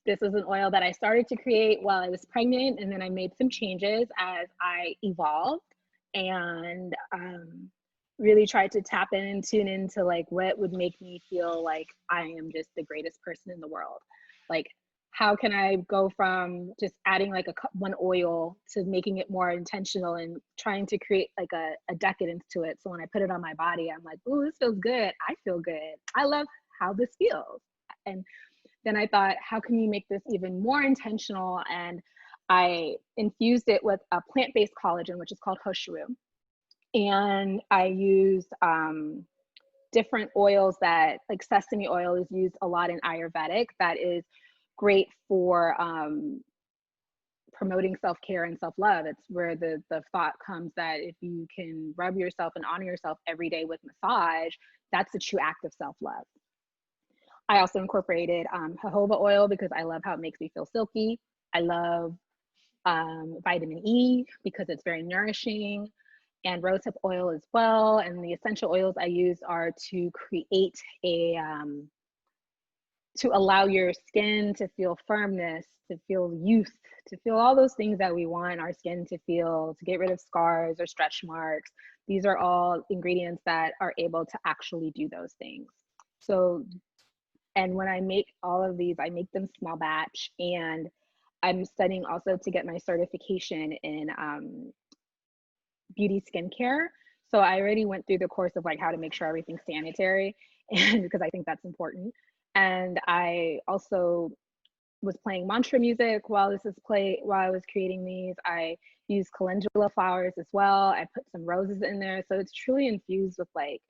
This is an oil that I started to create while I was pregnant, and then I made some changes as I evolved, and really tried to tap in and tune into like what would make me feel like I am just the greatest person in the world. Like, how can I go from just adding like one oil to making it more intentional and trying to create like a decadence to it. So when I put it on my body, I'm like, oh, this feels good. I feel good. I love how this feels. And then I thought, how can you make this even more intentional? And I infused it with a plant-based collagen, which is called Hoshru. And I used different oils that, like sesame oil is used a lot in Ayurvedic. That is great for promoting self-care and self-love. It's where the thought comes that if you can rub yourself and honor yourself every day with massage, that's a true act of self-love. I also incorporated jojoba oil because I love how it makes me feel silky. I love vitamin E because it's very nourishing, and rosehip oil as well. And the essential oils I use are to create a, to allow your skin to feel firmness, to feel youth, to feel all those things that we want our skin to feel, to get rid of scars or stretch marks. These are all ingredients that are able to actually do those things. So, and when I make all of these, I make them small batch, and I'm studying also to get my certification in beauty skincare. So I already went through the course of like how to make sure everything's sanitary, and because I think that's important. And I also was playing mantra music while while I was creating these. I used calendula flowers as well. I put some roses in there. So it's truly infused with like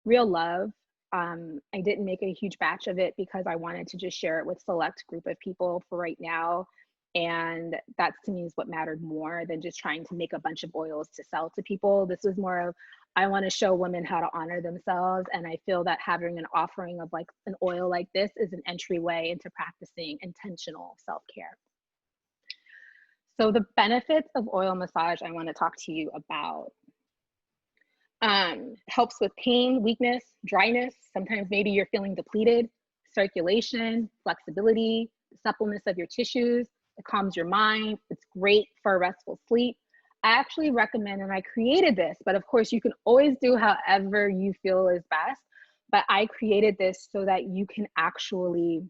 real love. I didn't make a huge batch of it because I wanted to just share it with select group of people for right now. And that's, to me, is what mattered more than just trying to make a bunch of oils to sell to people. This was more of, I want to show women how to honor themselves. And I feel that having an offering of like an oil like this is an entryway into practicing intentional self-care. So the benefits of oil massage I want to talk to you about. Helps with pain, weakness, dryness. Sometimes maybe you're feeling depleted, circulation, flexibility, suppleness of your tissues. It calms your mind. It's great for a restful sleep. I actually recommend, and I created this, but of course you can always do however you feel is best. But I created this so that you can actually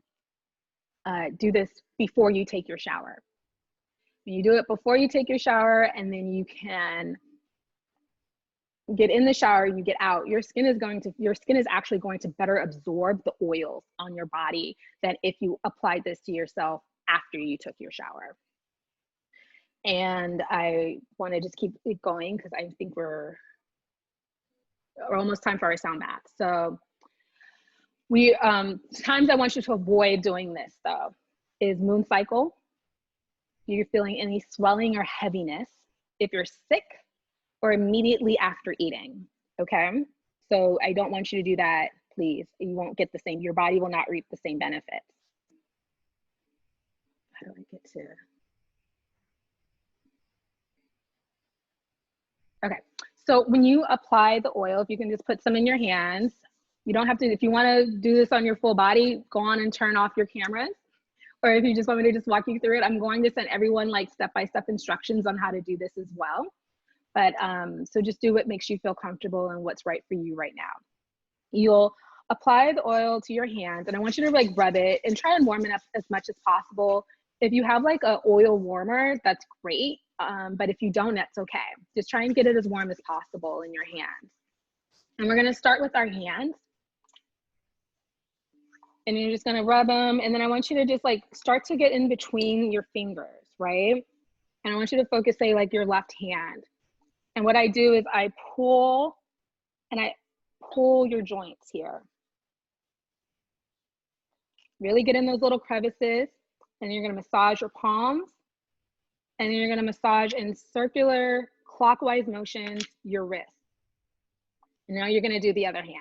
do this before you take your shower. You do it before you take your shower, and then you can get in the shower, you get out, your skin is actually going to better absorb the oils on your body than if you applied this to yourself after you took your shower. And I want to just keep it going because I think we're almost time for our sound bath. So we times I want you to avoid doing this though is moon cycle. If you're feeling any swelling or heaviness, if you're sick, or immediately after eating, okay? So I don't want you to do that, please. You won't get the same, your body will not reap the same benefits. How do I get to? Okay, so when you apply the oil, if you can just put some in your hands, you don't have to, if you wanna do this on your full body, go on and turn off your cameras. Or if you just want me to just walk you through it, I'm going to send everyone like step-by-step instructions on how to do this as well. But so just do what makes you feel comfortable and what's right for you right now. You'll apply the oil to your hands, and I want you to like rub it and try and warm it up as much as possible. If you have like an oil warmer, that's great. But if you don't, that's okay. Just try and get it as warm as possible in your hands. And we're gonna start with our hands. And you're just gonna rub them. And then I want you to just like start to get in between your fingers, right? And I want you to focus, say like your left hand. And what I do is I pull your joints here. Really get in those little crevices, and you're gonna massage your palms, and then you're gonna massage in circular clockwise motions your wrists. And now you're gonna do the other hand.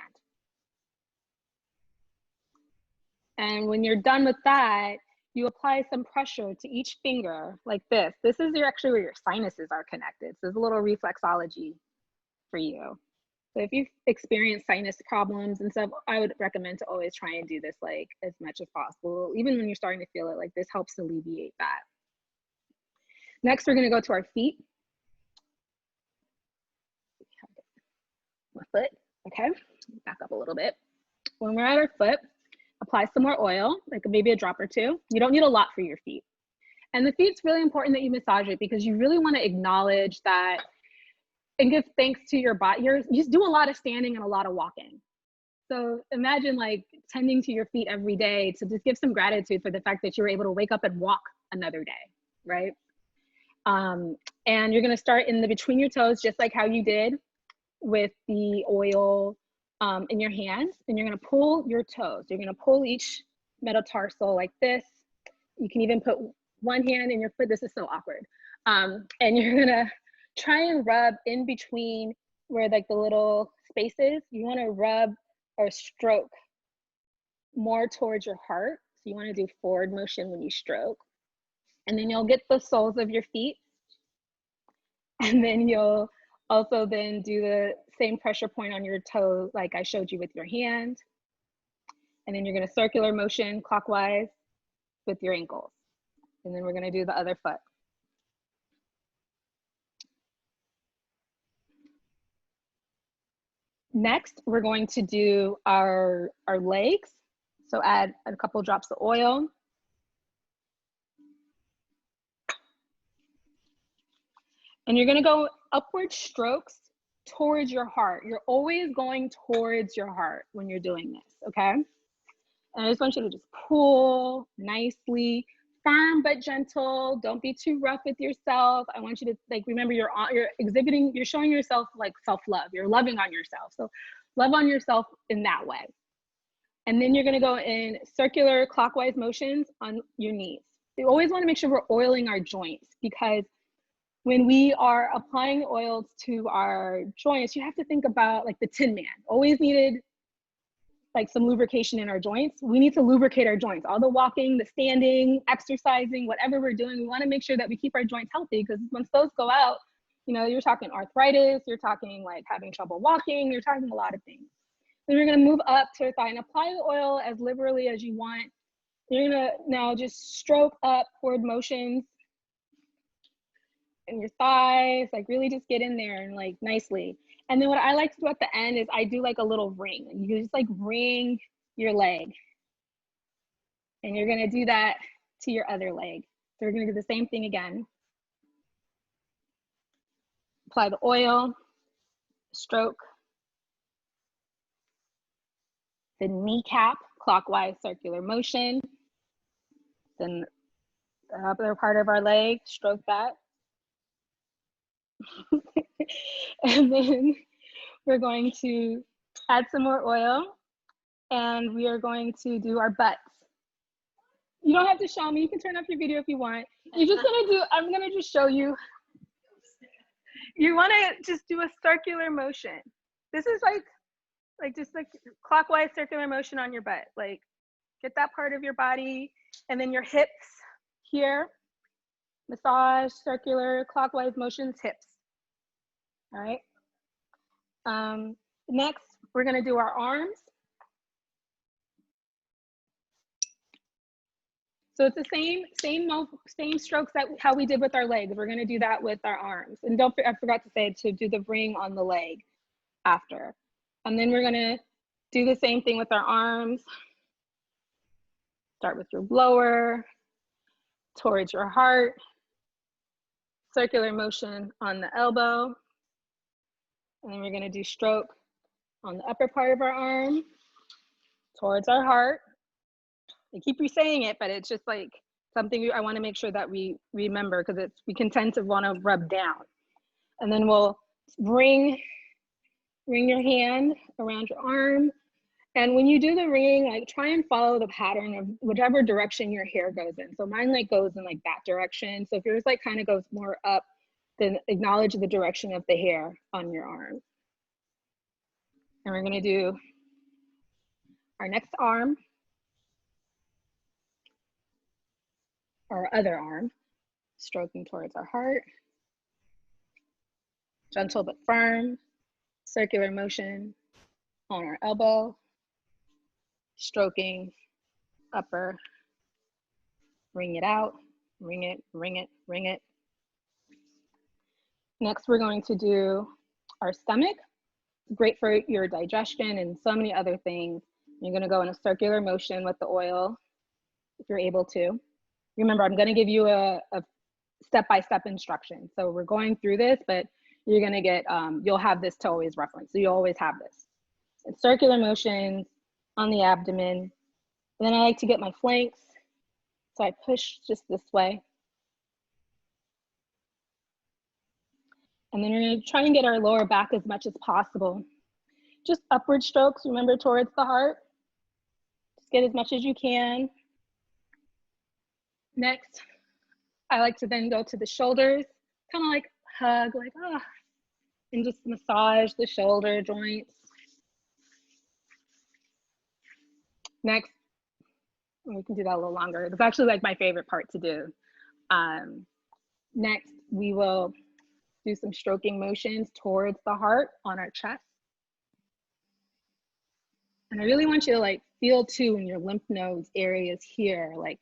And when you're done with that, you apply some pressure to each finger like this. This is actually where your sinuses are connected. So there's a little reflexology for you. So if you experience sinus problems and stuff, I would recommend to always try and do this like as much as possible. Even when you're starting to feel it, like this helps alleviate that. Next, we're gonna go to our feet. My foot, okay, back up a little bit. When we're at our foot, apply some more oil, like maybe a drop or two. You don't need a lot for your feet. And the feet's really important that you massage it because you really want to acknowledge that and give thanks to your body. You just do a lot of standing and a lot of walking. So imagine like tending to your feet every day to just give some gratitude for the fact that you were able to wake up and walk another day, right? And you're gonna start in the between your toes, just like how you did with the oil in your hands, and you're gonna pull your toes. You're gonna pull each metatarsal like this. You can even put one hand in your foot. This is so awkward. And you're gonna try and rub in between where like the little spaces. You wanna rub or stroke more towards your heart. So you wanna do forward motion when you stroke. And then you'll get the soles of your feet. And then you'll also then do the same pressure point on your toe like I showed you with your hand. And then you're gonna circular motion clockwise with your ankles. And then we're gonna do the other foot. Next, we're going to do our legs. So add a couple drops of oil. And you're gonna go upward strokes towards your heart. You're always going towards your heart when you're doing this, okay? And I just want you to just pull nicely, firm but gentle. Don't be too rough with yourself. I want you to like remember you're exhibiting, you're showing yourself like self-love. You're loving on yourself. So love on yourself in that way. And then you're gonna go in circular clockwise motions on your knees. You always wanna make sure we're oiling our joints because when we are applying oils to our joints, you have to think about like the Tin Man. Always needed like some lubrication in our joints. We need to lubricate our joints. All the walking, the standing, exercising, whatever we're doing, we want to make sure that we keep our joints healthy because once those go out, you know, you're talking arthritis, you're talking like having trouble walking, you're talking a lot of things. Then you're going to move up to your thigh and apply the oil as liberally as you want. You're going to now just stroke up forward motions in your thighs, like really just get in there and like nicely. And then what I like to do at the end is I do like a little ring. You just like ring your leg. And you're gonna do that to your other leg. So we're gonna do the same thing again. Apply the oil, stroke. The kneecap, clockwise circular motion. Then the other part of our leg, stroke that. And then we're going to add some more oil and we are going to do our butts. You don't have to show me, you can turn off your video if you want. You're just gonna do, I'm gonna just show you. You wanna just do a circular motion. This is like just like clockwise circular motion on your butt. Like get that part of your body and then your hips here. Massage, circular, clockwise motions, hips. All right. Next, we're gonna do our arms. So it's the same strokes that how we did with our legs. We're gonna do that with our arms. And I forgot to say to do the ring on the leg after. And then we're gonna do the same thing with our arms. Start with your blower, towards your heart, circular motion on the elbow. And then we're gonna do stroke on the upper part of our arm, towards our heart. I keep saying it, but it's just like something I wanna make sure that we remember because we can tend to wanna rub down. And then we'll bring your hand around your arm. And when you do the ring, like try and follow the pattern of whichever direction your hair goes in. So mine like goes in like that direction. So if yours like kind of goes more up, then acknowledge the direction of the hair on your arm. And we're gonna do our next arm, our other arm, stroking towards our heart. Gentle but firm. circular motion on our elbow, stroking upper, wring it out, wring it, wring it, wring it. Next, we're going to do our stomach. Great for your digestion and so many other things. You're gonna go in a circular motion with the oil, if you're able to. Remember, I'm gonna give you a step-by-step instruction. So we're going through this, but you're gonna get, you'll have this to always reference. So you always have this. It's circular motions on the abdomen. And then I like to get my flanks. So I push just this way. And then we're gonna try and get our lower back as much as possible. Just upward strokes, remember, towards the heart. Just get as much as you can. Next, I like to then go to the shoulders, kind of like hug, like, ah, and just massage the shoulder joints. Next, we can do that a little longer. It's actually like my favorite part to do. Next, we will do some stroking motions towards the heart on our chest. And I really want you to like feel too in your lymph nodes areas here, like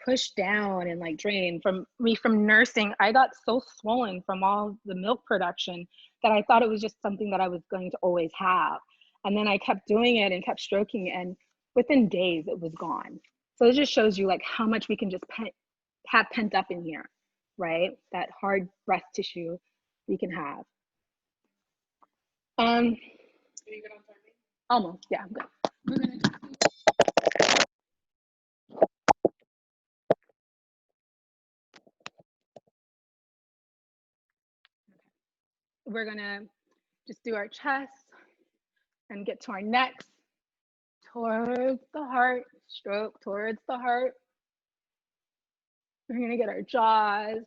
push down and like drain. From nursing, I got so swollen from all the milk production that I thought it was just something that I was going to always have. And then I kept doing it and kept stroking, and within days it was gone. So it just shows you like how much we can just have pent up in here, right? That hard breast tissue we can have. Almost, yeah, I'm good. We're gonna just do our chest and get to our necks, towards the heart, stroke towards the heart. We're gonna get our jaws,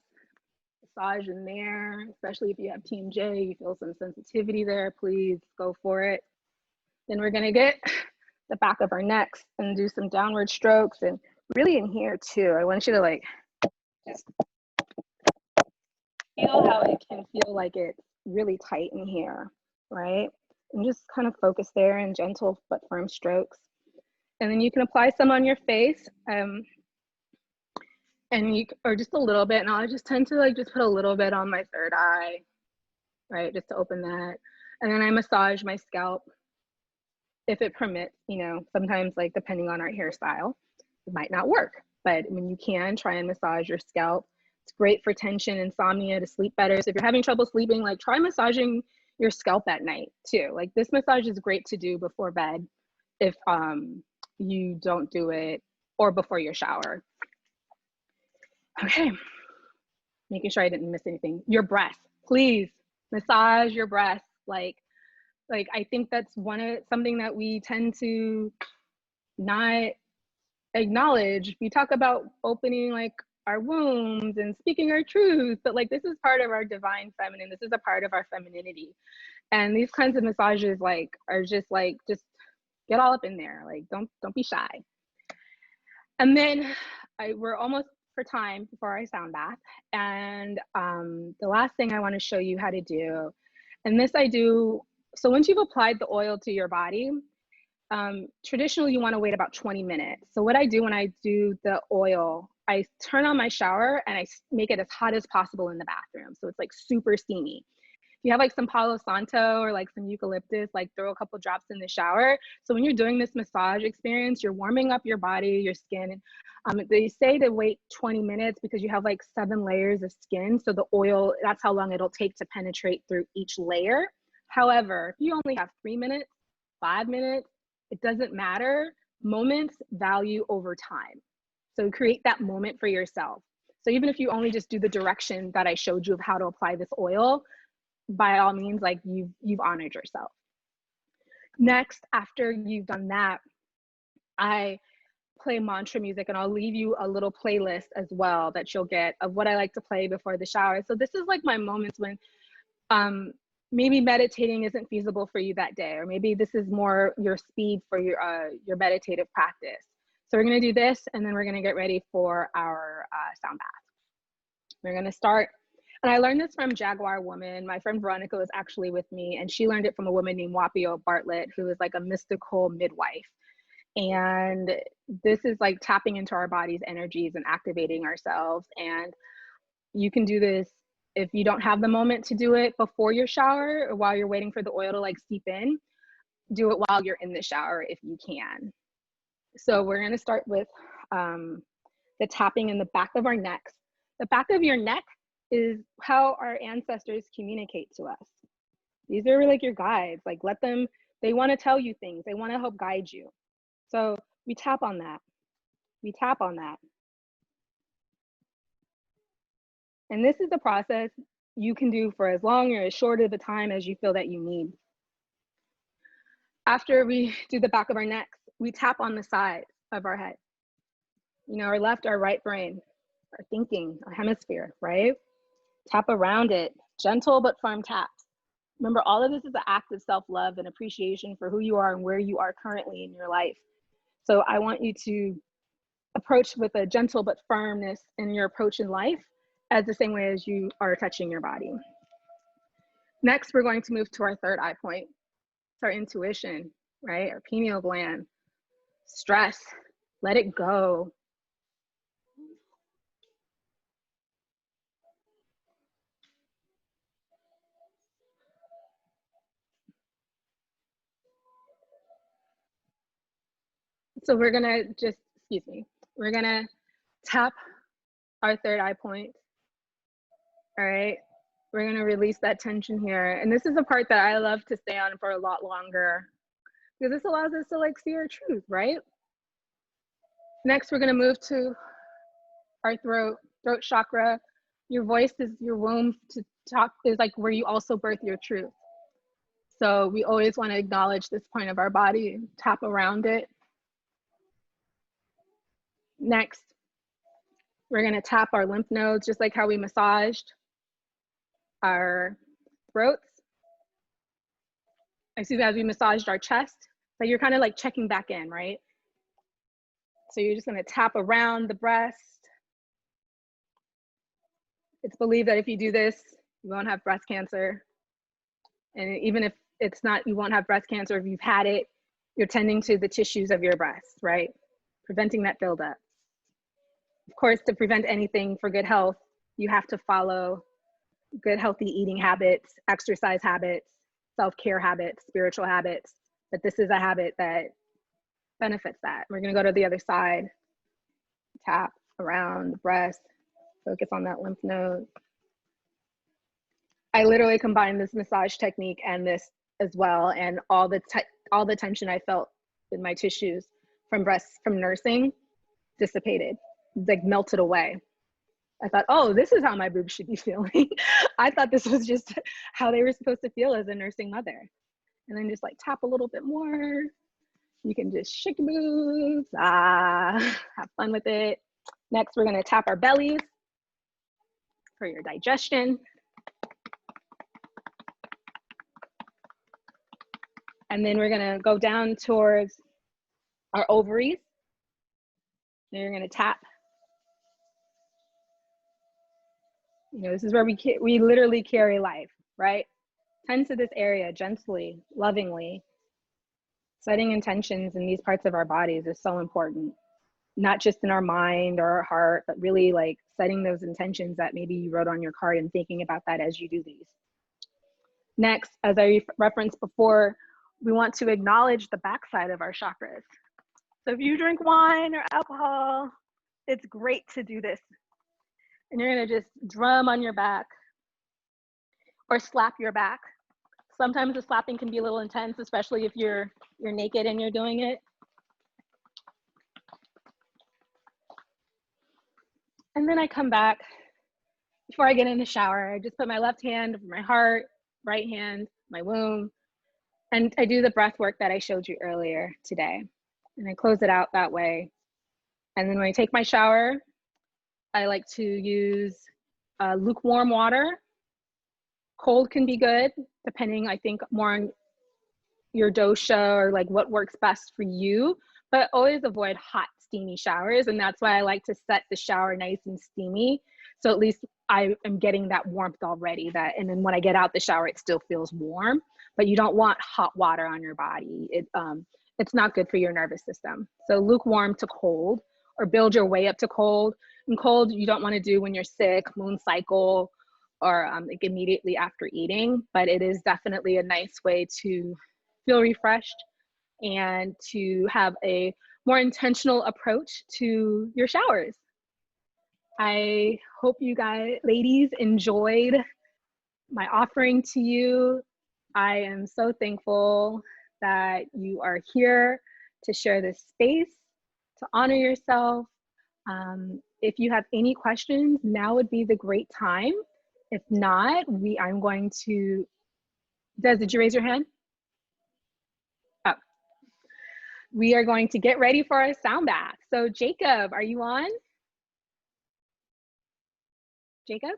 massage in there, especially if you have Team J, you feel some sensitivity there, please go for it. Then we're gonna get the back of our necks and do some downward strokes, and really in here too. I want you to like just feel how it can feel like it's really tight in here, right? And just kind of focus there in gentle but firm strokes. And then you can apply some on your face, and or just a little bit. And I just tend to like just put a little bit on my third eye, right? Just to open that. And then I massage my scalp if it permits, you know, sometimes like depending on our hairstyle, it might not work. But when you can, try and massage your scalp. It's great for tension, insomnia, to sleep better. So if you're having trouble sleeping, like try massaging your scalp at night too. Like this massage is great to do before bed if you don't do it, or before your shower. Okay, making sure I didn't miss anything. Your breath, please massage your breath. Like I think that's something that we tend to not acknowledge. We talk about opening like our wombs and speaking our truth, but like this is part of our divine feminine. This is a part of our femininity. And these kinds of massages like are just like, just get all up in there. Like don't be shy. And then we're almost for time before our sound bath. And the last thing I want to show you how to do, and this I do, so once you've applied the oil to your body, traditionally you want to wait about 20 minutes. So what I do when I do the oil, I turn on my shower and I make it as hot as possible in the bathroom. So it's like super steamy. If you have like some Palo Santo or like some eucalyptus, like throw a couple drops in the shower. So when you're doing this massage experience, you're warming up your body, your skin. They say to wait 20 minutes because you have like 7 layers of skin. So the oil, that's how long it'll take to penetrate through each layer. However, if you only have 3 minutes, 5 minutes, it doesn't matter. Moments value over time. So create that moment for yourself. So even if you only just do the direction that I showed you of how to apply this oil, by all means, like you've honored yourself. Next, after you've done that, I play mantra music, and I'll leave you a little playlist as well that you'll get of what I like to play before the shower. So this is like my moments when maybe meditating isn't feasible for you that day, or maybe this is more your speed for your meditative practice. So we're gonna do this, and then we're gonna get ready for our sound bath. We're gonna start And I learned this from Jaguar Woman. My friend Veronica was actually with me, and she learned it from a woman named Wapio Bartlett, who is like a mystical midwife. And this is like tapping into our body's energies and activating ourselves. And you can do this if you don't have the moment to do it before your shower or while you're waiting for the oil to like seep in. Do it while you're in the shower if you can. So we're going to start with the tapping in the back of our necks. The back of your neck is how our ancestors communicate to us. These are like your guides. Like, let them, they want to tell you things. They want to help guide you. So we tap on that. We tap on that. And this is a process you can do for as long or as short of a time as you feel that you need. After we do the back of our necks, we tap on the side of our head. You know, our left, our right brain, our thinking, our hemisphere, right? Tap around it, gentle but firm taps. Remember, all of this is an act of self-love and appreciation for who you are and where you are currently in your life. So I want you to approach with a gentle but firmness in your approach in life, as the same way as you are touching your body. Next, we're going to move to our third eye point. It's our intuition, right? Our pineal gland. Stress, let it go. So we're gonna just, we're gonna tap our third eye point. All right, we're gonna release that tension here. And this is a part that I love to stay on for a lot longer because this allows us to like see our truth, right? Next, we're gonna move to our throat chakra. Your voice is your womb to talk, is like where you also birth your truth. So we always wanna acknowledge this point of our body, tap around it. Next, we're gonna tap our lymph nodes, just like how we massaged our throats. Excuse me, as we massaged our chest. So you're kind of like checking back in, right? So you're just gonna tap around the breast. It's believed that if you do this, you won't have breast cancer. And even if it's not, you won't have breast cancer, if you've had it, you're tending to the tissues of your breast, right? Preventing that buildup. Of course, to prevent anything for good health, you have to follow good, healthy eating habits, exercise habits, self-care habits, spiritual habits. But this is a habit that benefits that. We're gonna go to the other side. Tap around the breast, focus on that lymph node. I literally combined this massage technique and this as well, and all the tension I felt in my tissues from nursing dissipated, like melted away. I thought, oh, this is how my boobs should be feeling. I thought this was just how they were supposed to feel as a nursing mother. And then just like tap a little bit more. You can just shake your boobs, have fun with it. Next, we're gonna tap our bellies for your digestion. And then we're gonna go down towards our ovaries. And you're gonna tap. You know, this is where we literally carry life, right? Tend to this area gently, lovingly. Setting intentions in these parts of our bodies is so important. Not just in our mind or our heart, but really like setting those intentions that maybe you wrote on your card and thinking about that as you do these. Next, as I referenced before, we want to acknowledge the backside of our chakras. So if you drink wine or alcohol, it's great to do this. And you're gonna just drum on your back or slap your back. Sometimes the slapping can be a little intense, especially if you're naked and you're doing it. And then I come back. Before I get in the shower, I just put my left hand over my heart, right hand, my womb, and I do the breath work that I showed you earlier today. And I close it out that way. And then when I take my shower, I like to use lukewarm water. Cold can be good, depending, I think, more on your dosha or like what works best for you, but always avoid hot, steamy showers. And that's why I like to set the shower nice and steamy. So at least I am getting that warmth already, and then when I get out the shower, it still feels warm, but you don't want hot water on your body. It's not good for your nervous system. So lukewarm to cold, or build your way up to cold. And cold, you don't want to do when you're sick, moon cycle, or like immediately after eating, but it is definitely a nice way to feel refreshed and to have a more intentional approach to your showers. I hope you guys, ladies, enjoyed my offering to you. I am so thankful that you are here to share this space, to honor yourself. If you have any questions, now would be the great time. If not, I'm going to, did you raise your hand? Oh, we are going to get ready for our sound bath. So Jacob, are you on? Jacob?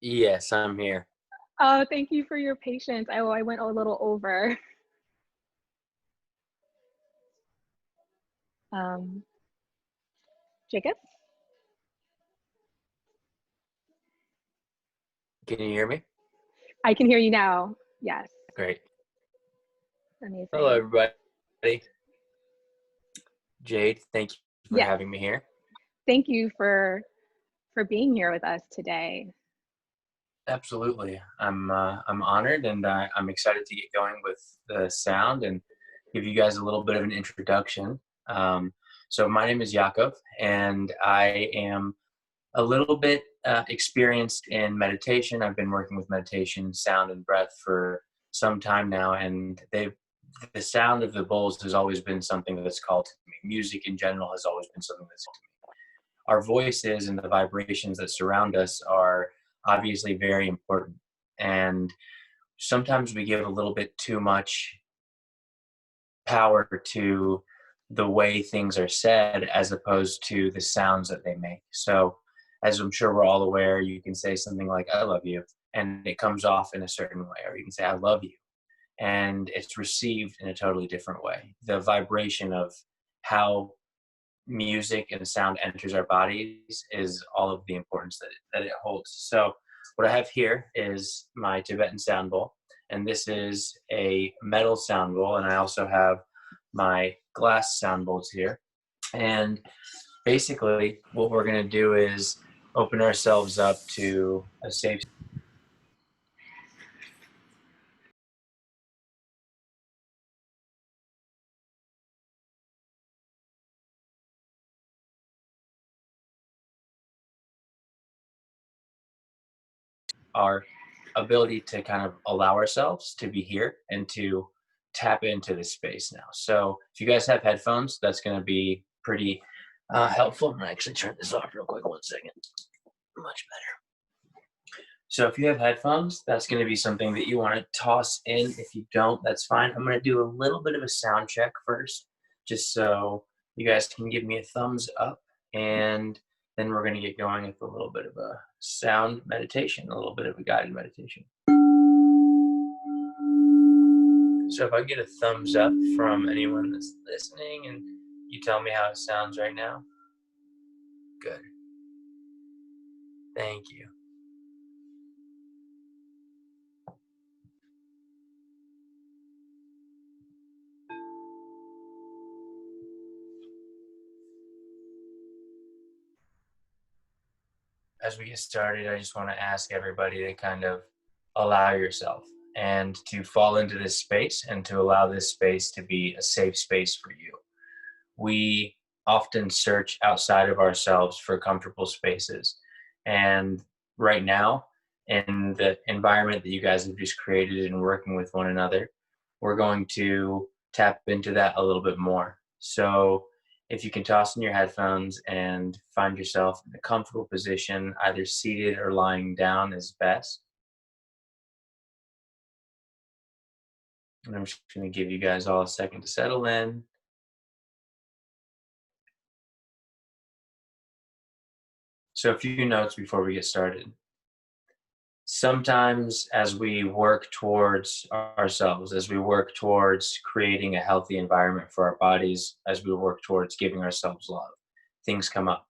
Yes, I'm here. Oh, thank you for your patience. I went a little over. Jacob? Can you hear me? I can hear you now. Yes. Great. Amazing. Hello, everybody. Jade, thank you for having me here. Thank you for being here with us today. Absolutely. I'm honored, and I'm excited to get going with the sound and give you guys a little bit of an introduction. So my name is Jakob, and I am a little bit experienced in meditation. I've been working with meditation, sound, and breath for some time now, and the sound of the bowls has always been something that's called to me. Music in general has always been something that's called to me. Our voices and the vibrations that surround us are obviously very important, and sometimes we give a little bit too much power to the way things are said as opposed to the sounds that they make. So as I'm sure we're all aware, you can say something like, I love you, and it comes off in a certain way, or you can say, I love you, and it's received in a totally different way. The vibration of how music and sound enters our bodies is all of the importance that it holds. So what I have here is my Tibetan sound bowl, and this is a metal sound bowl, and I also have my glass sound bowls here. And basically what we're going to do is open ourselves up to a safe our ability to kind of allow ourselves to be here and to tap into this space now. So if you guys have headphones, that's going to be pretty helpful. I'm going to actually turn this off real quick. 1 second. Much better. So if you have headphones, that's going to be something that you want to toss in. If you don't, that's fine. I'm going to do a little bit of a sound check first, just so you guys can give me a thumbs up, and then we're going to get going with a little bit of a sound meditation, a little bit of a guided meditation. So if I get a thumbs up from anyone that's listening and you tell me how it sounds right now. Good. Thank you. As we get started, I just want to ask everybody to kind of allow yourself and to fall into this space and to allow this space to be a safe space for you. We often search outside of ourselves for comfortable spaces. And right now, in the environment that you guys have just created and working with one another, we're going to tap into that a little bit more. So if you can toss in your headphones and find yourself in a comfortable position, either seated or lying down is best. And I'm just going to give you guys all a second to settle in. So a few notes before we get started. Sometimes as we work towards ourselves, as we work towards creating a healthy environment for our bodies, as we work towards giving ourselves love, things come up.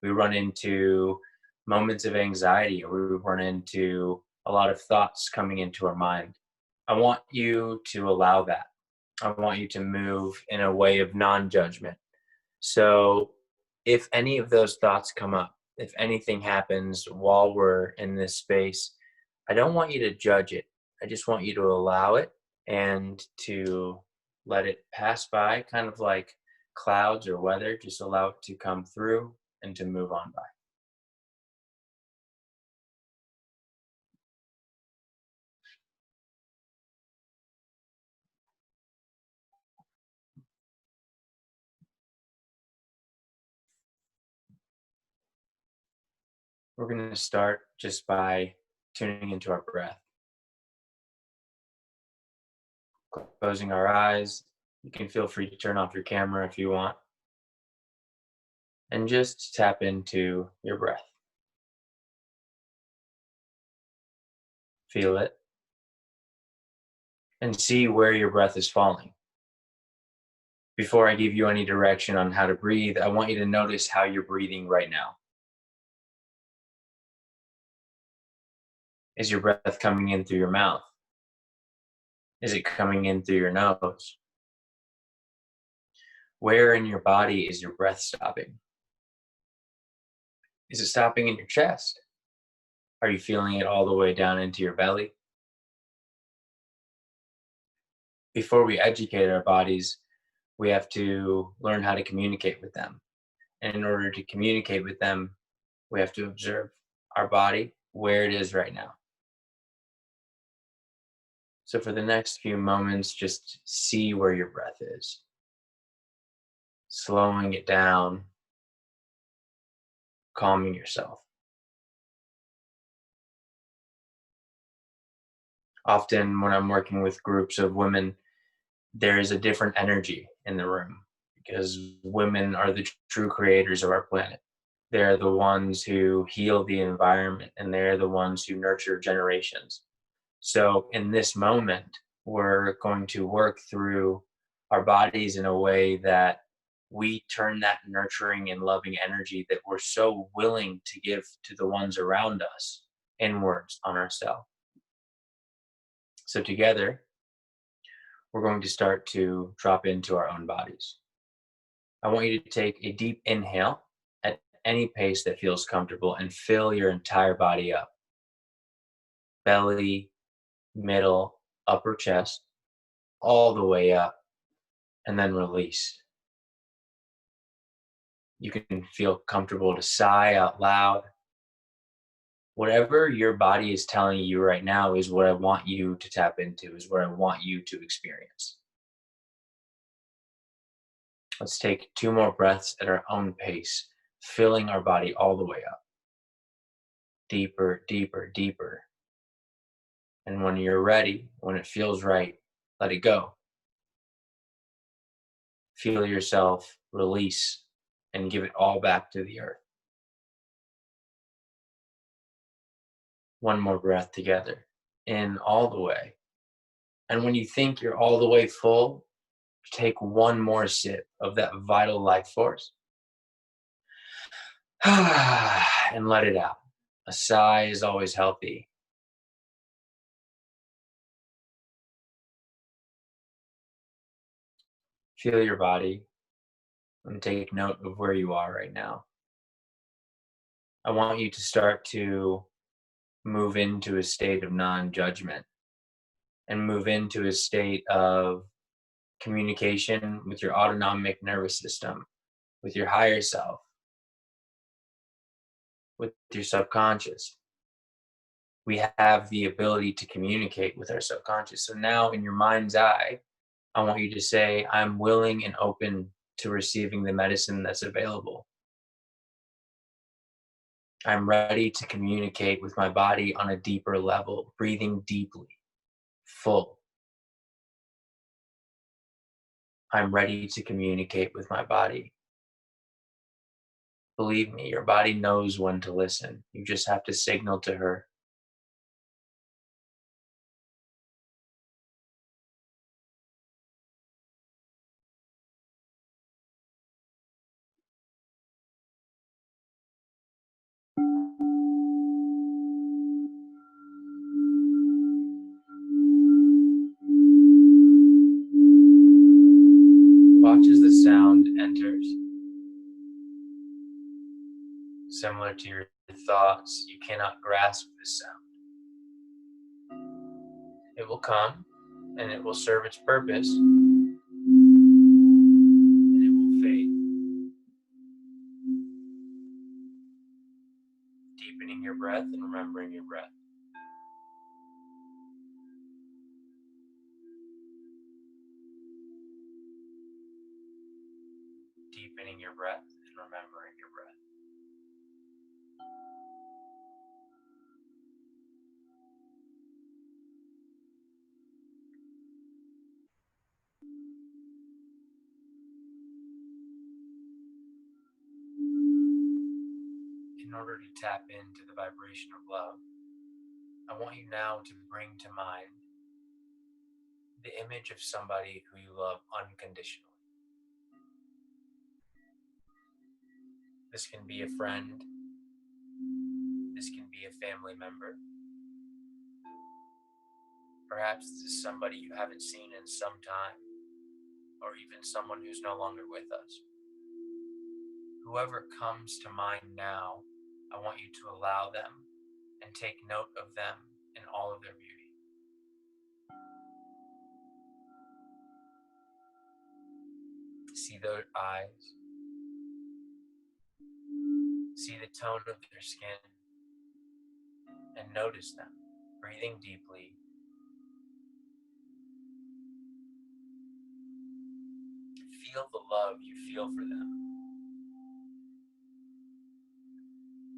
We run into moments of anxiety, or we run into a lot of thoughts coming into our mind. I want you to allow that. I want you to move in a way of non-judgment. So if any of those thoughts come up, if anything happens while we're in this space, I don't want you to judge it. I just want you to allow it and to let it pass by, kind of like clouds or weather. Just allow it to come through and to move on by. We're going to start just by tuning into our breath. Closing our eyes. You can feel free to turn off your camera if you want. And just tap into your breath. Feel it. And see where your breath is falling. Before I give you any direction on how to breathe, I want you to notice how you're breathing right now. Is your breath coming in through your mouth? Is it coming in through your nose? Where in your body is your breath stopping? Is it stopping in your chest? Are you feeling it all the way down into your belly? Before we educate our bodies, we have to learn how to communicate with them. And in order to communicate with them, we have to observe our body, where it is right now. So for the next few moments, just see where your breath is. Slowing it down, calming yourself. Often when I'm working with groups of women, there is a different energy in the room because women are the true creators of our planet. They're the ones who heal the environment, and they're the ones who nurture generations. So in this moment, we're going to work through our bodies in a way that we turn that nurturing and loving energy that we're so willing to give to the ones around us inwards on ourselves. So together, we're going to start to drop into our own bodies. I want you to take a deep inhale at any pace that feels comfortable and fill your entire body up. Belly, middle, upper chest, all the way up, and then release. You can feel comfortable to sigh out loud. Whatever your body is telling you right now is what I want you to tap into, is what I want you to experience. Let's take 2 more breaths at our own pace, filling our body all the way up. Deeper, deeper, deeper. And when you're ready, when it feels right, let it go. Feel yourself release and give it all back to the earth. One more breath together, in all the way. And when you think you're all the way full, take one more sip of that vital life force and let it out. A sigh is always healthy. Feel your body and take note of where you are right now. I want you to start to move into a state of non-judgment and move into a state of communication with your autonomic nervous system, with your higher self, with your subconscious. We have the ability to communicate with our subconscious. So now in your mind's eye, I want you to say, I'm willing and open to receiving the medicine that's available. I'm ready to communicate with my body on a deeper level, breathing deeply, full. I'm ready to communicate with my body. Believe me, your body knows when to listen. You just have to signal to her. centers. Similar to your thoughts, you cannot grasp this sound. It will come, and it will serve its purpose, and it will fade. Deepening your breath and remembering your breath. Deepening your breath and remembering your breath. In order to tap into the vibration of love, I want you now to bring to mind the image of somebody who you love unconditionally. This can be a friend. This can be a family member. Perhaps this is somebody you haven't seen in some time, or even someone who's no longer with us. Whoever comes to mind now, I want you to allow them and take note of them in all of their beauty. See their eyes. See the tone of their skin. And notice them, breathing deeply. Feel the love you feel for them.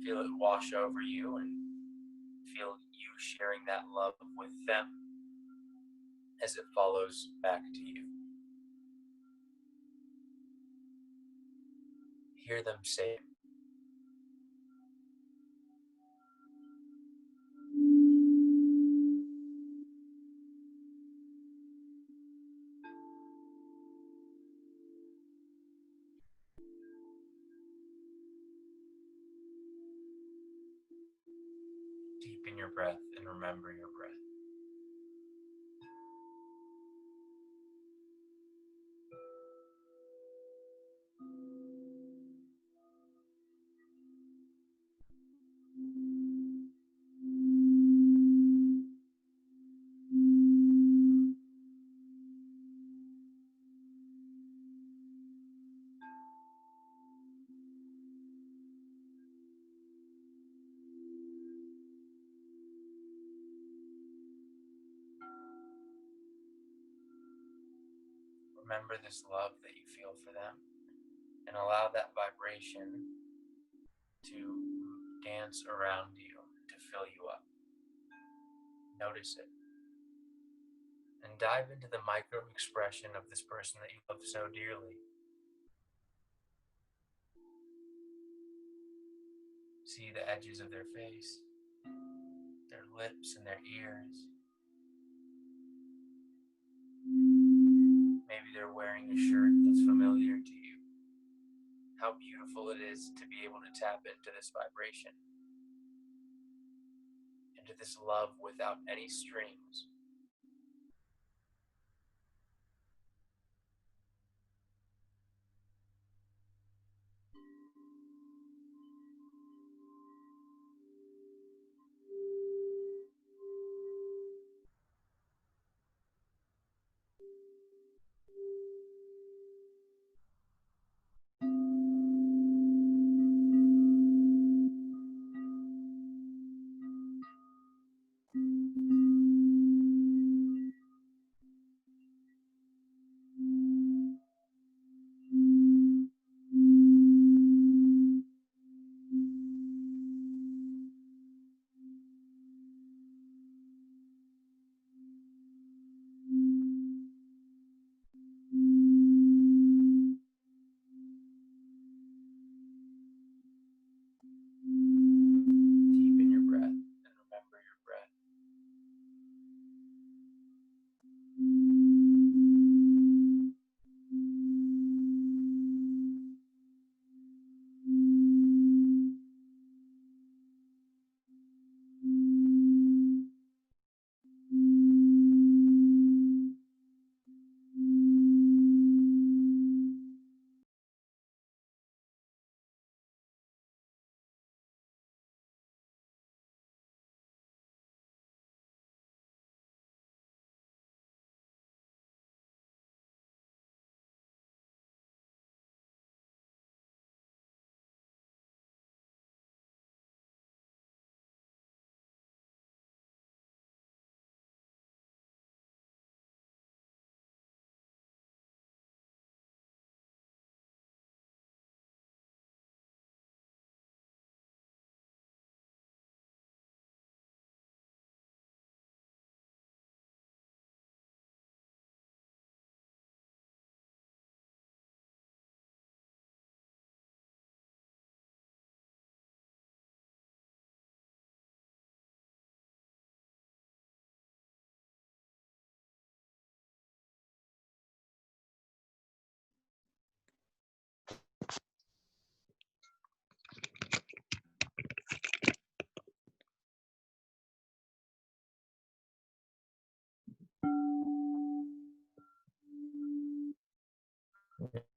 Feel it wash over you and feel you sharing that love with them as it follows back to you. Hear them say it. Deepen your breath and remember your breath. Remember this love that you feel for them and allow that vibration to dance around you, to fill you up. Notice it. And dive into the micro expression of this person that you love so dearly. See the edges of their face, their lips and their ears. Maybe they're wearing a shirt that's familiar to you. How beautiful it is to be able to tap into this vibration, into this love without any strings.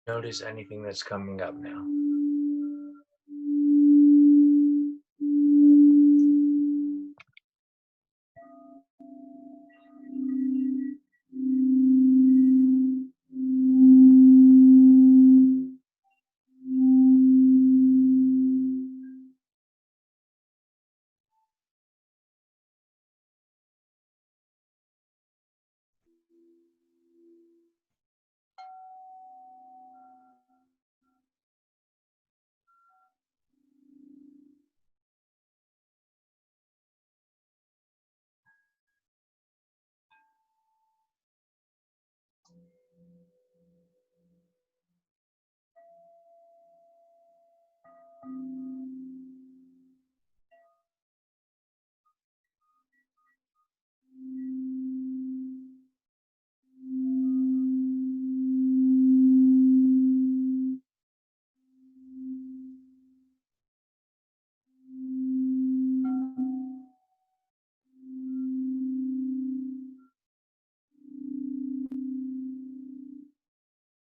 Notice anything that's coming up now.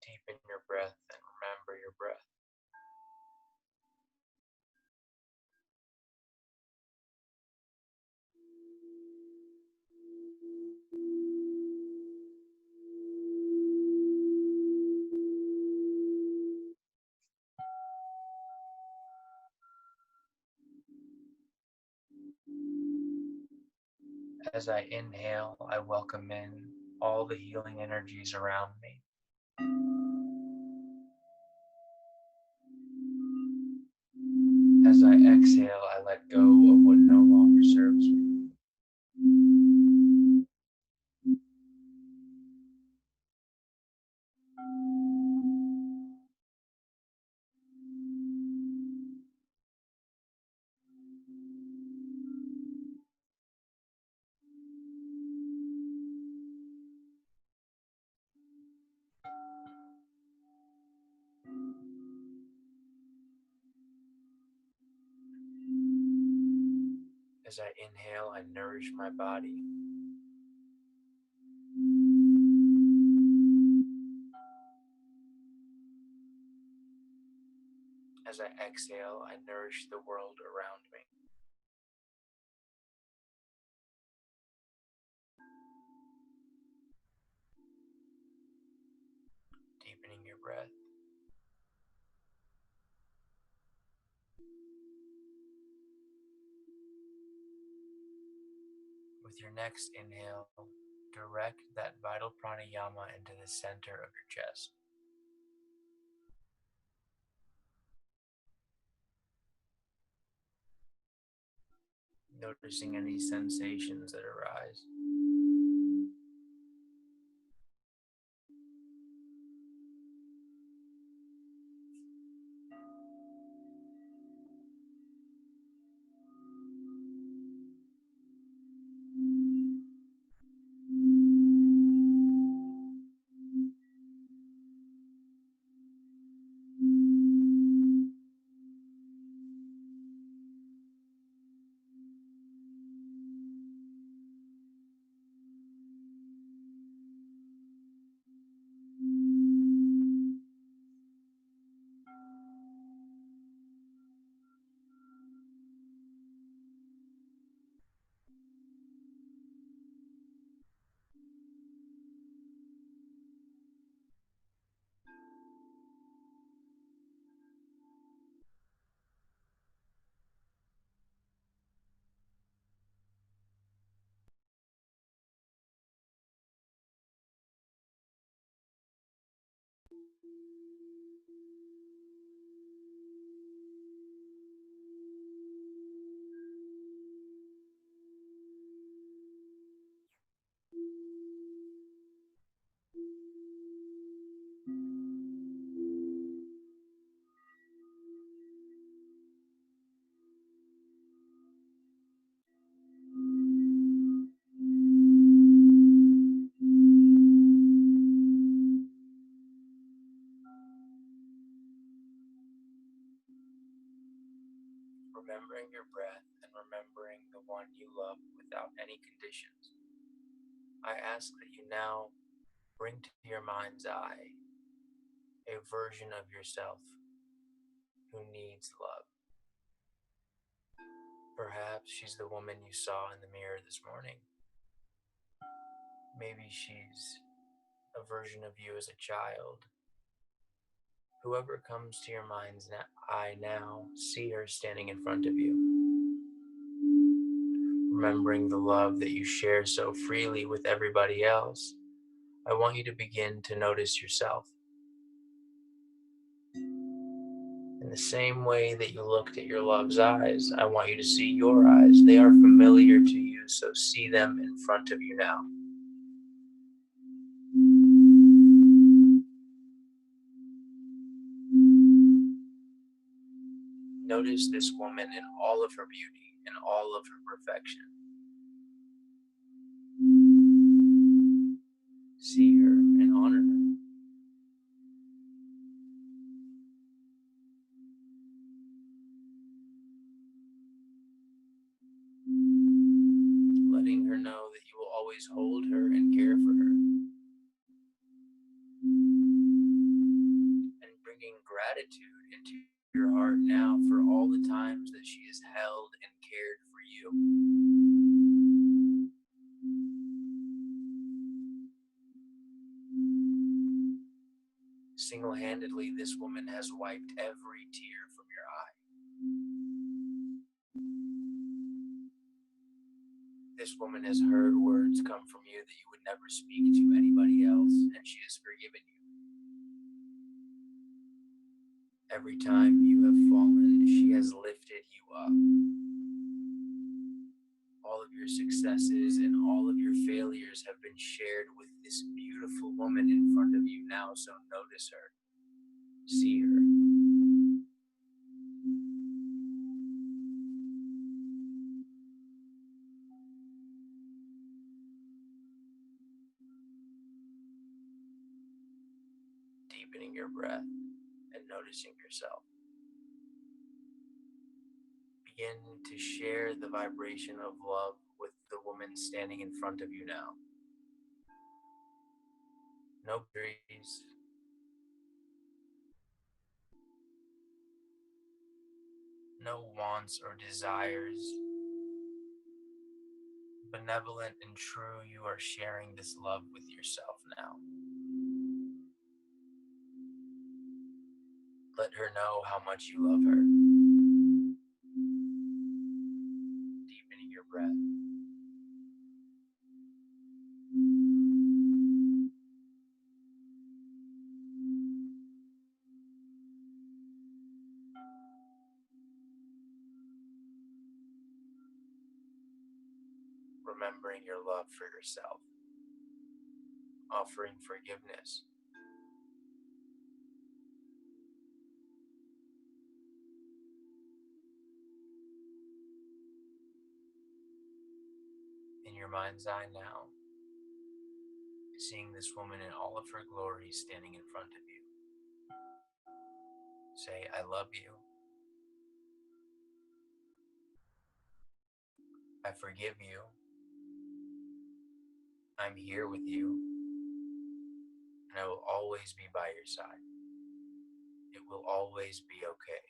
Deepen your breath and remember your breath. As I inhale, I welcome in all the healing energies around me. As I exhale, I let go of what no longer serves me. As I inhale, I nourish my body. As I exhale, I nourish the world around me. Deepening your breath. With your next inhale, direct that vital pranayama into the center of your chest. Noticing any sensations that arise. Remembering your breath and remembering the one you love without any conditions, I ask that you now bring to your mind's eye a version of yourself who needs love. Perhaps she's the woman you saw in the mirror this morning. Maybe she's a version of you as a child. Whoever comes to your mind's eye now, see her standing in front of you. Remembering the love that you share so freely with everybody else, I want you to begin to notice yourself. In the same way that you looked at your love's eyes, I want you to see your eyes. They are familiar to you, so see them in front of you now. Notice this woman in all of her beauty and all of her perfection. See her and honor her. Letting her know that you will always hold her and care for her. And bringing gratitude into your heart now for all the times that she has held and cared for you. Single-handedly, this woman has wiped every tear from your eye. This woman has heard words come from you that you would never speak to anybody else, and she has forgiven you. Every time you have fallen, she has lifted you up. All of your successes and all of your failures have been shared with this beautiful woman in front of you now, so notice her. See her. Deepening your breath and noticing yourself. Begin to share the vibration of love with the woman standing in front of you now. No boundaries, no wants or desires. Benevolent and true, you are sharing this love with yourself now. Let her know how much you love her. Deepening your breath. Remembering your love for yourself. Offering forgiveness. In your mind's eye now, seeing this woman in all of her glory standing in front of you. Say, I love you. I forgive you. I'm here with you. And I will always be by your side. It will always be okay.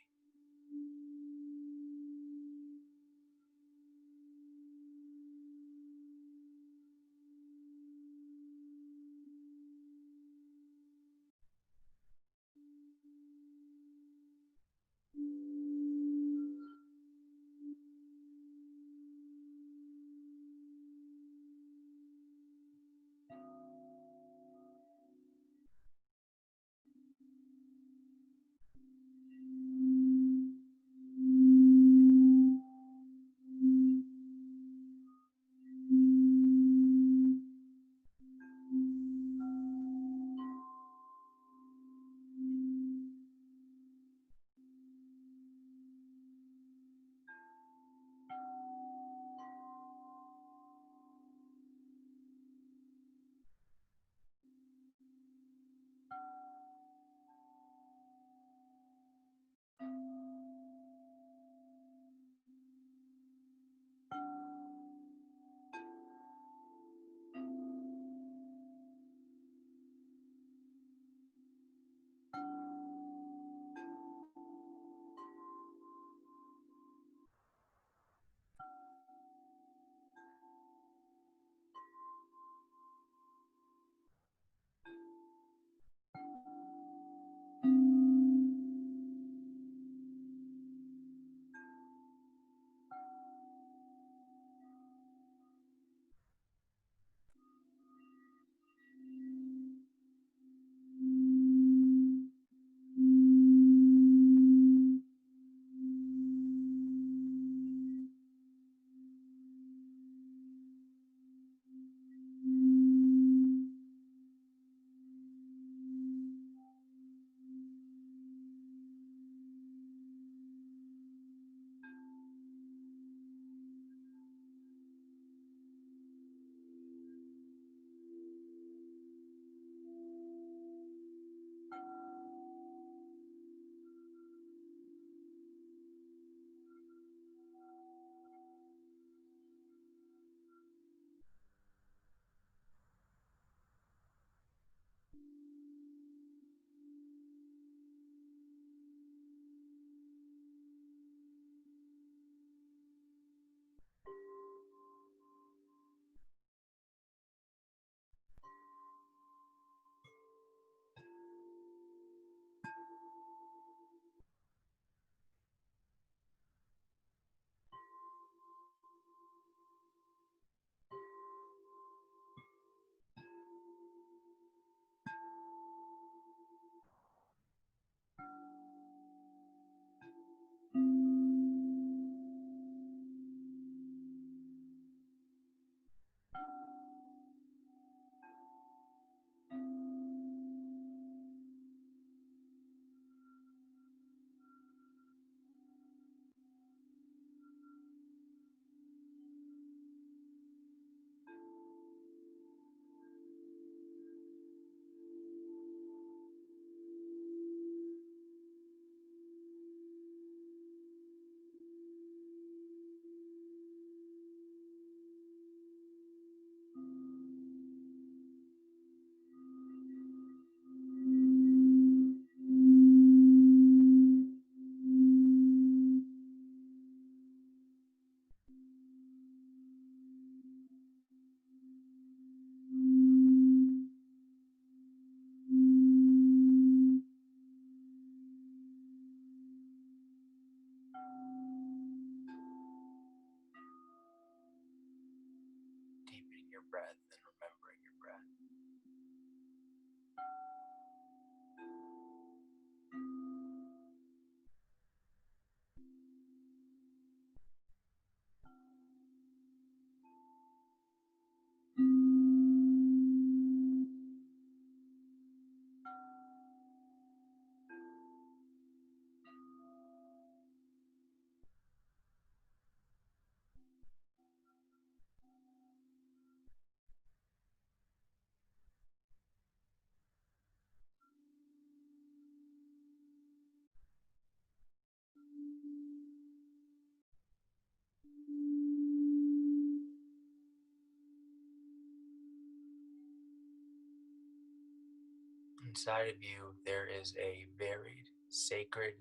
Inside of you, there is a varied, sacred,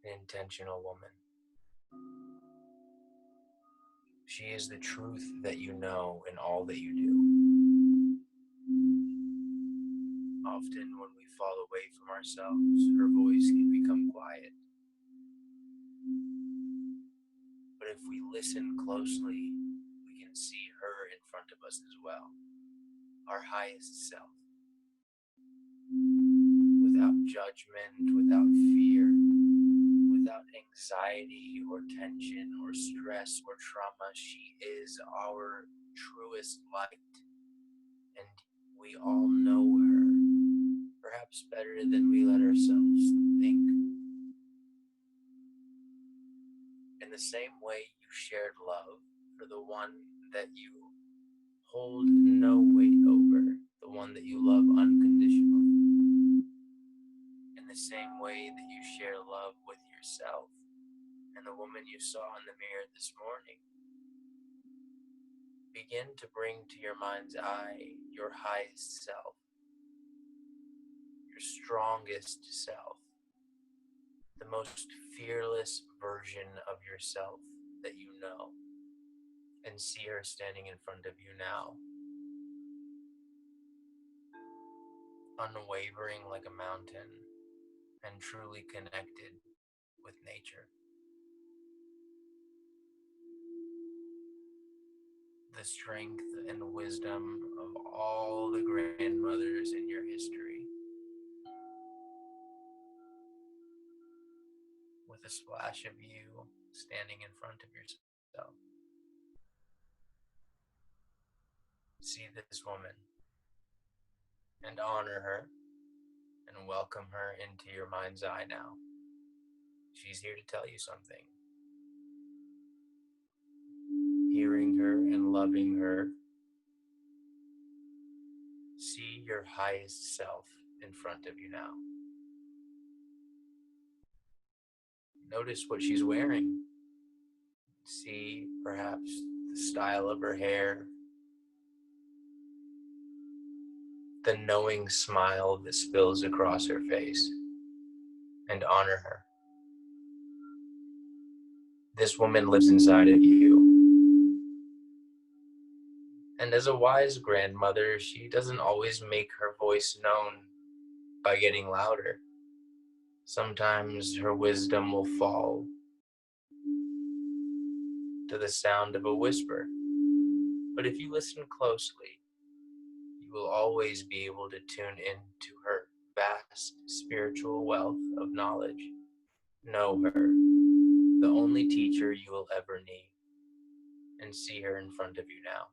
and intentional woman. She is the truth that you know in all that you do. Often when we fall away from ourselves, her voice can become quiet. But if we listen closely, we can see her in front of us as well, our highest self. Without judgment, without fear, without anxiety or tension or stress or trauma, she is our truest light. And we all know her, perhaps better than we let ourselves think. In the same way you shared love for the one that you hold no weight over, the one that you love unconditionally. In the same way that you share love with yourself and the woman you saw in the mirror this morning. Begin to bring to your mind's eye your highest self, your strongest self, the most fearless version of yourself that you know, and see her standing in front of you now, unwavering like a mountain and truly connected with nature. The strength and wisdom of all the grandmothers in your history, with a splash of you standing in front of yourself. See this woman and honor her and welcome her into your mind's eye now. She's here to tell you something. Hearing her and loving her, see your highest self in front of you now. Notice what she's wearing. See perhaps the style of her hair, the knowing smile that spills across her face, and honor her. This woman lives inside of you. And as a wise grandmother, she doesn't always make her voice known by getting louder. Sometimes her wisdom will fall to the sound of a whisper. But if you listen closely, you will always be able to tune into her vast spiritual wealth of knowledge. Know her, the only teacher you will ever need, and see her in front of you now.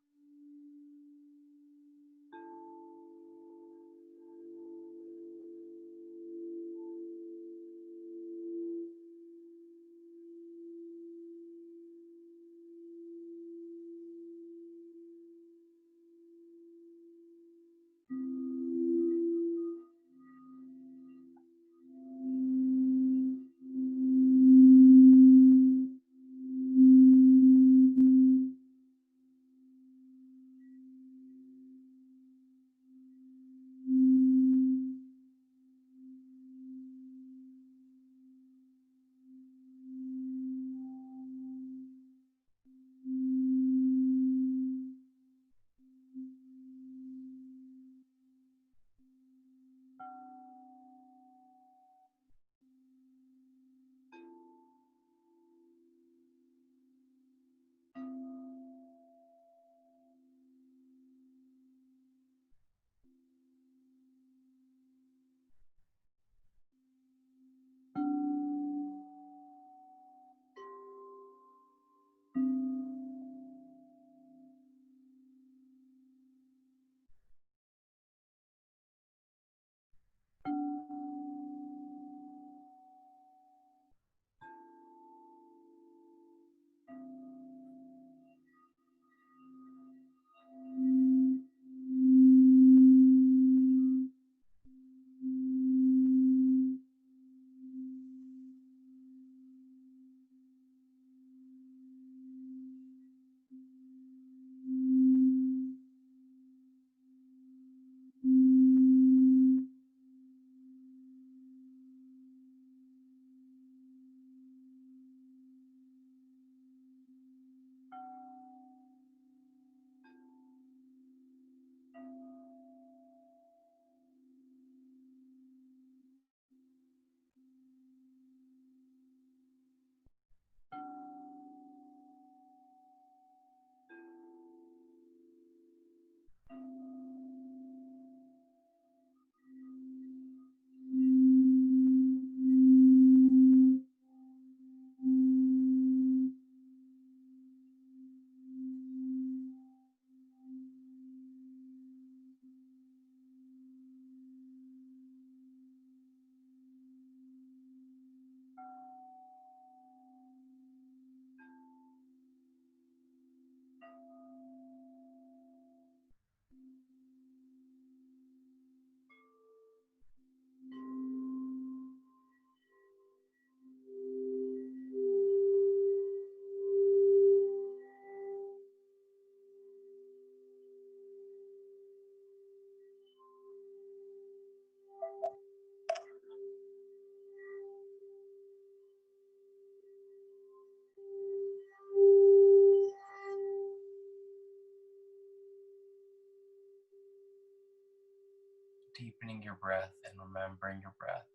your breath and remembering your breath.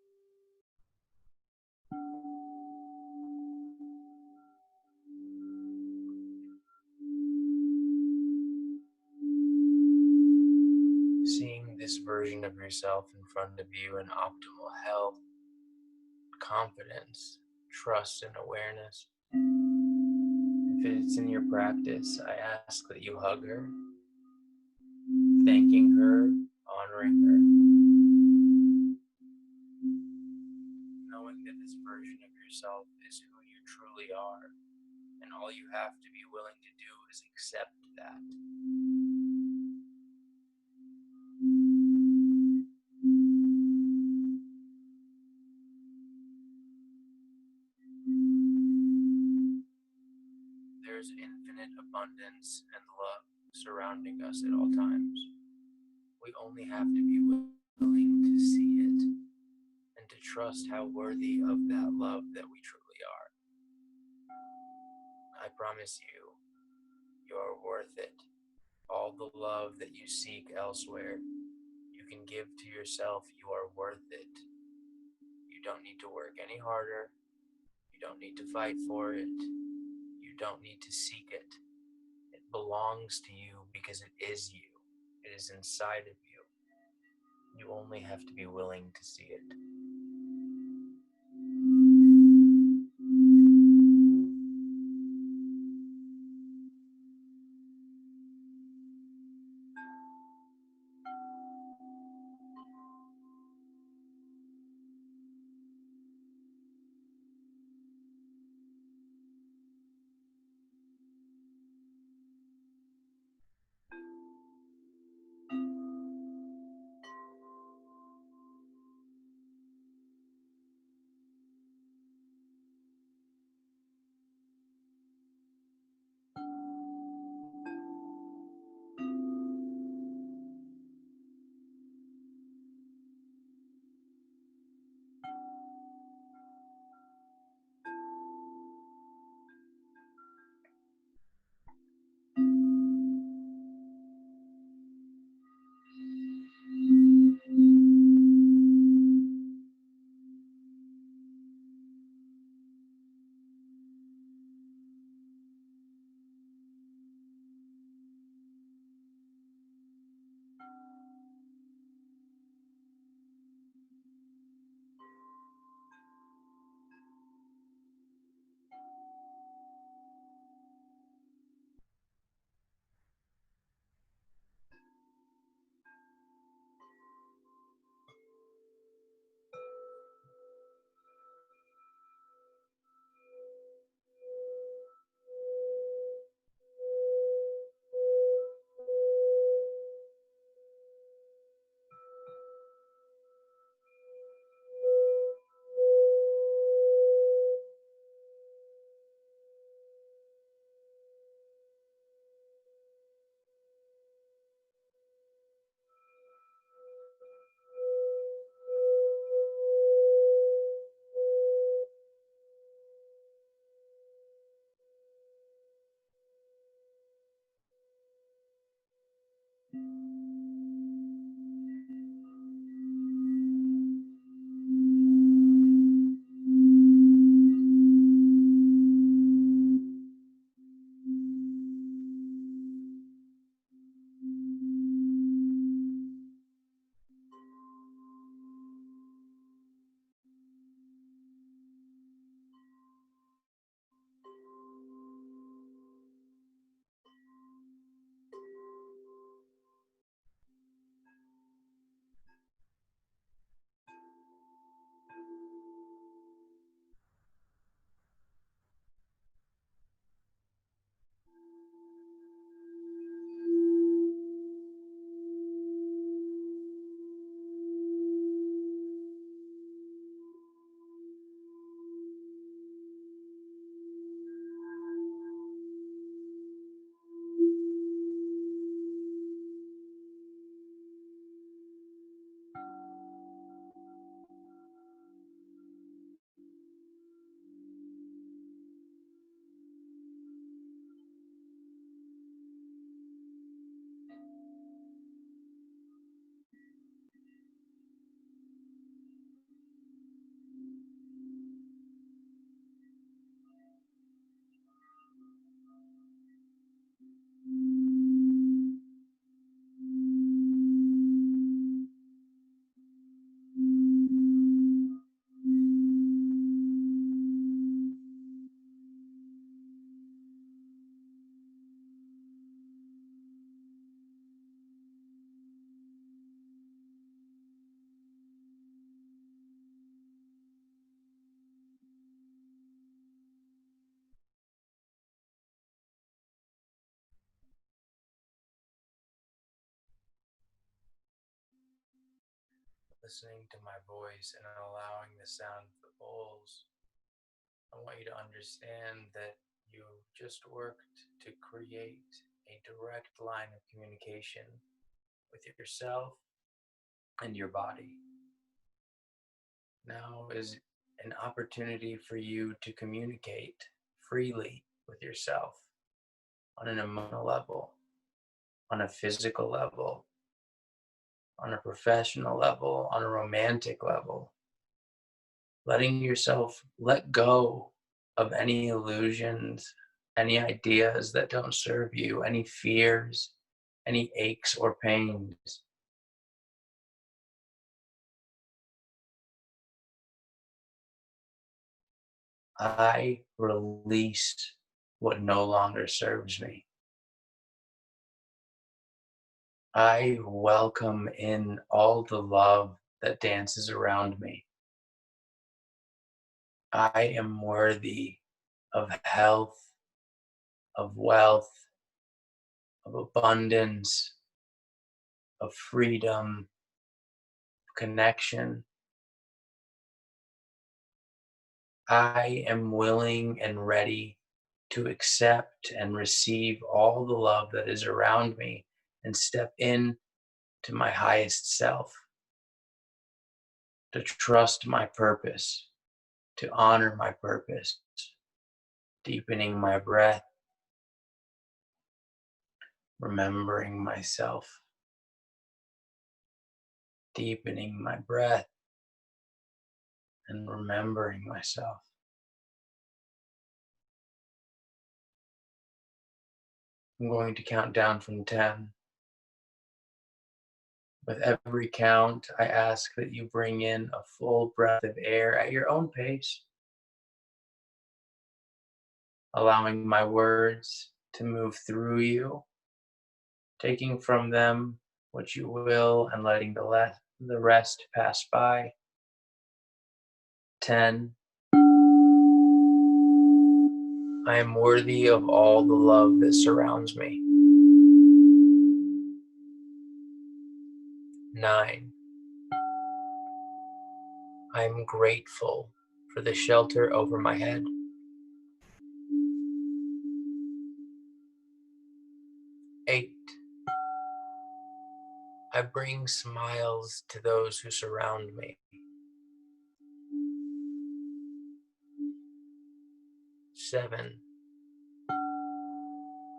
Seeing this version of yourself in front of you in optimal health, confidence, trust, and awareness. If it's in your practice, I ask that you hug her, thanking her, honoring her, knowing that this version of yourself is who you truly are, and all you have to be willing to do is accept that. There's infinite abundance and love surrounding us at all times. We only have to be willing to see it and to trust how worthy of that love that we truly are. I promise you, you're worth it. All the love that you seek elsewhere, you can give to yourself. You are worth it. You don't need to work any harder. You don't need to fight for it. You don't need to seek it. It belongs to you because it is you. It is inside of you. You only have to be willing to see it. listening to my voice and allowing the sound of the bowls, I want you to understand that you just worked to create a direct line of communication with yourself and your body. Now is an opportunity for you to communicate freely with yourself on an emotional level, on a physical level, on a professional level, on a romantic level. Letting yourself let go of any illusions, any ideas that don't serve you, any fears, any aches or pains. I release what no longer serves me. I welcome in all the love that dances around me. I am worthy of health, of wealth, of abundance, of freedom, connection. I am willing and ready to accept and receive all the love that is around me and step in to my highest self, to trust my purpose, to honor my purpose, deepening my breath, remembering myself, deepening my breath, and remembering myself. I'm going to count down from 10. With every count, I ask that you bring in a full breath of air at your own pace, allowing my words to move through you, taking from them what you will and letting the rest pass by. 10. I am worthy of all the love that surrounds me. 9. I am grateful for the shelter over my head. 8. I bring smiles to those who surround me. 7.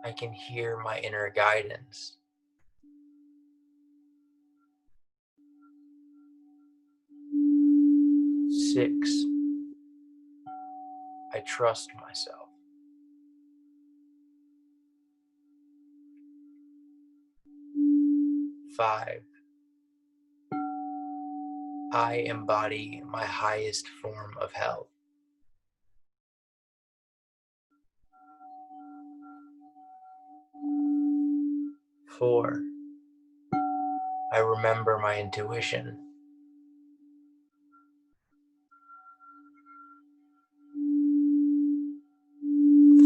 I can hear my inner guidance. 6. I trust myself. 5. I embody my highest form of health. 4. I remember my intuition.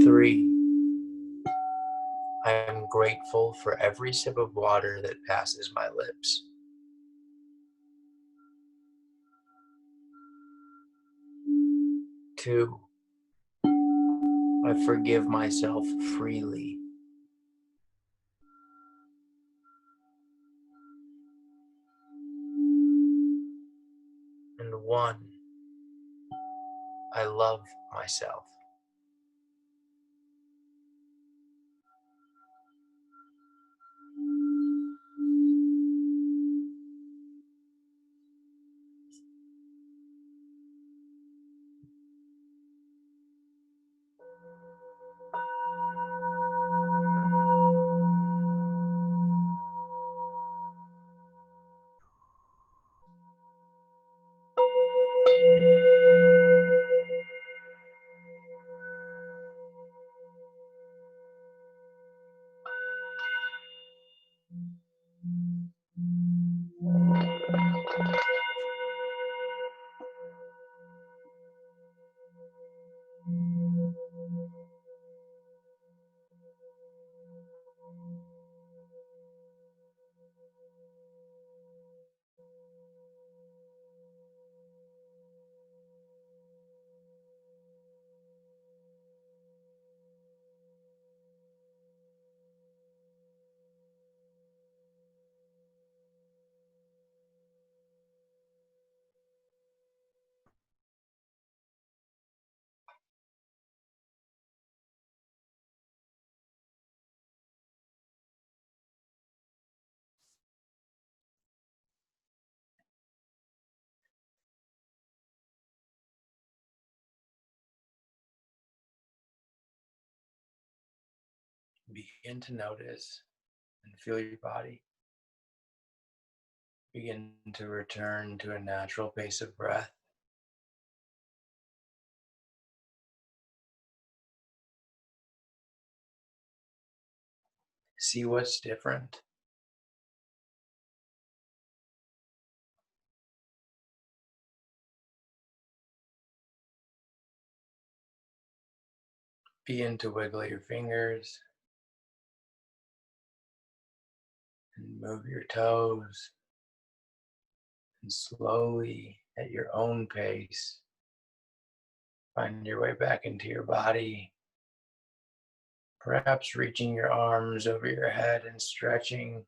3. I am grateful for every sip of water that passes my lips. 2. I forgive myself freely. 1. I love myself. Begin to notice and feel your body. Begin to return to a natural pace of breath. See what's different. Begin to wiggle your fingers and move your toes, and slowly, at your own pace, find your way back into your body, perhaps reaching your arms over your head and stretching.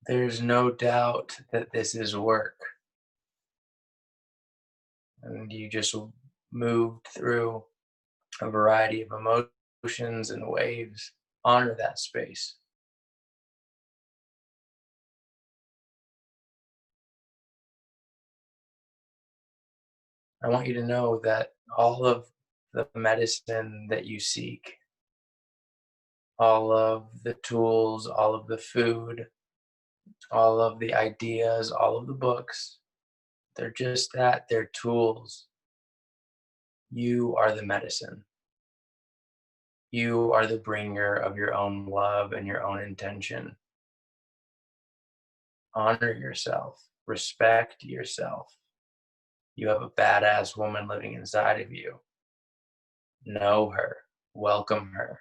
There's no doubt that this is work, and you just moved through a variety of emotions and waves. Honor that space. I want you to know that all of the medicine that you seek, all of the tools, all of the food, all of the ideas, all of the books, they're just that, they're tools. You are the medicine. You are the bringer of your own love and your own intention. Honor yourself, respect yourself. You have a badass woman living inside of you. Know her, welcome her.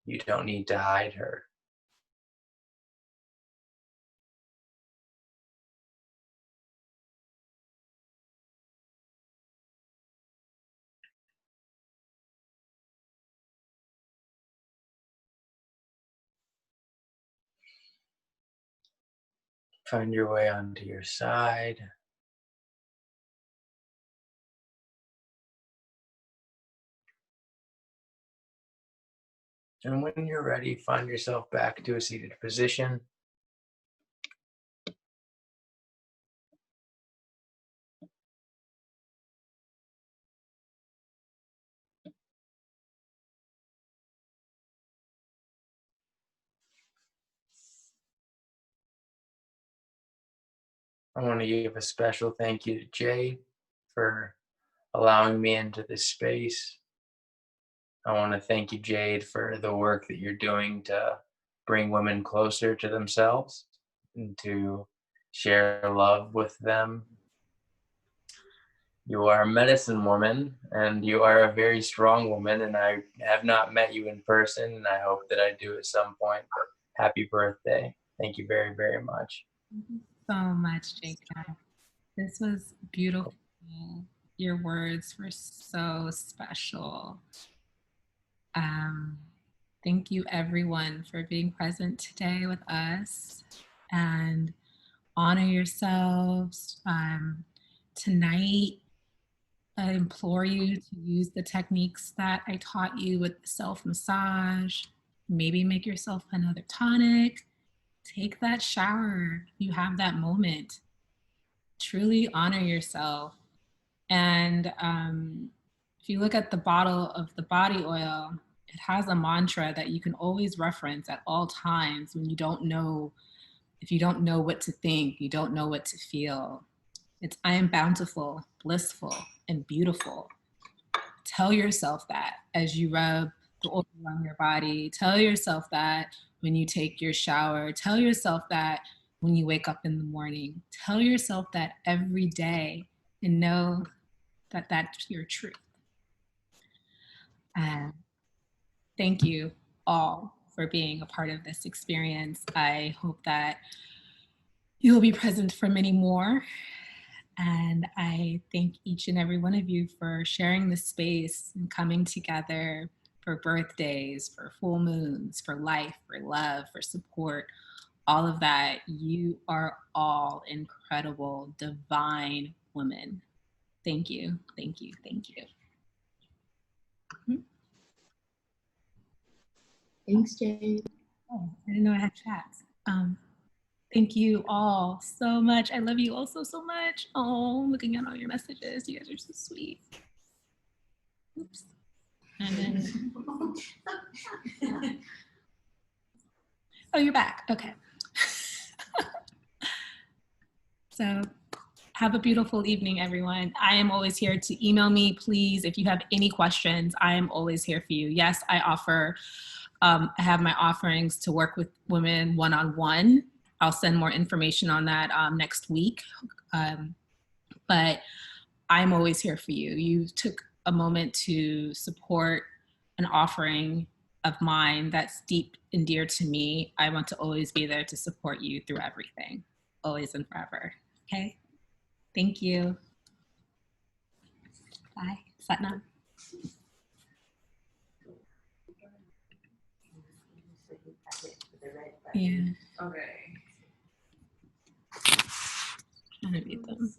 You don't need to hide her. Find your way onto your side. And when you're ready, find yourself back to a seated position. I want to give a special thank you to Jade for allowing me into this space. I want to thank you, Jade, for the work that you're doing to bring women closer to themselves and to share love with them. You are a medicine woman, and you are a very strong woman, and I have not met you in person, and I hope that I do at some point. But happy birthday. Thank you very, very much. Thank you so much, Jacob. This was beautiful. Your words were so special. Thank you, everyone, for being present today with us, and honor yourselves. Tonight, I implore you to use the techniques that I taught you with the self-massage. Maybe make yourself another tonic. Take that shower. You have that moment. Truly honor yourself. And if you look at the bottle of the body oil, it has a mantra that you can always reference at all times when you don't know, if you don't know what to think, you don't know what to feel. It's I am bountiful, blissful, and beautiful. Tell yourself that as you rub the oil on your body. Tell yourself that when you take your shower. Tell yourself that when you wake up in the morning. Tell yourself that every day, and know that that's your truth. And thank you all for being a part of this experience. I hope that you will be present for many more. And I thank each and every one of you for sharing the space and coming together for birthdays, for full moons, for life, for love, for support, all of that. You are all incredible, divine women. Thank you, thank you, thank you. Thanks, Jade. Oh, I didn't know I had chats. Thank you all so much. I love you all so, so much. Oh, looking at all your messages. You guys are so sweet. Oops. And then, oh, you're back. Okay. So have a beautiful evening, everyone. I am always here to email me, please. If you have any questions, I am always here for you. Yes, I offer, I have my offerings to work with women one-on-one. I'll send more information on that next week. But I'm always here for you. You took a moment to support an offering of mine that's deep and dear to me. I want to always be there to support you through everything, always and forever. Okay? Thank you. Bye. Satnam. Yeah. Okay. I'm gonna read them.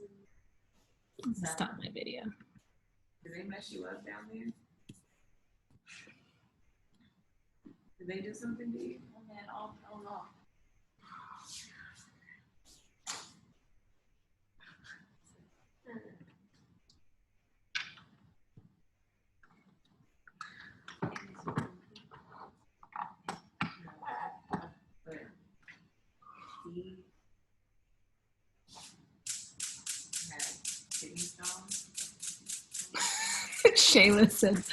Stop my video. Did they mess you up down there? Did they do something to you? Oh man, oh no. Shayla said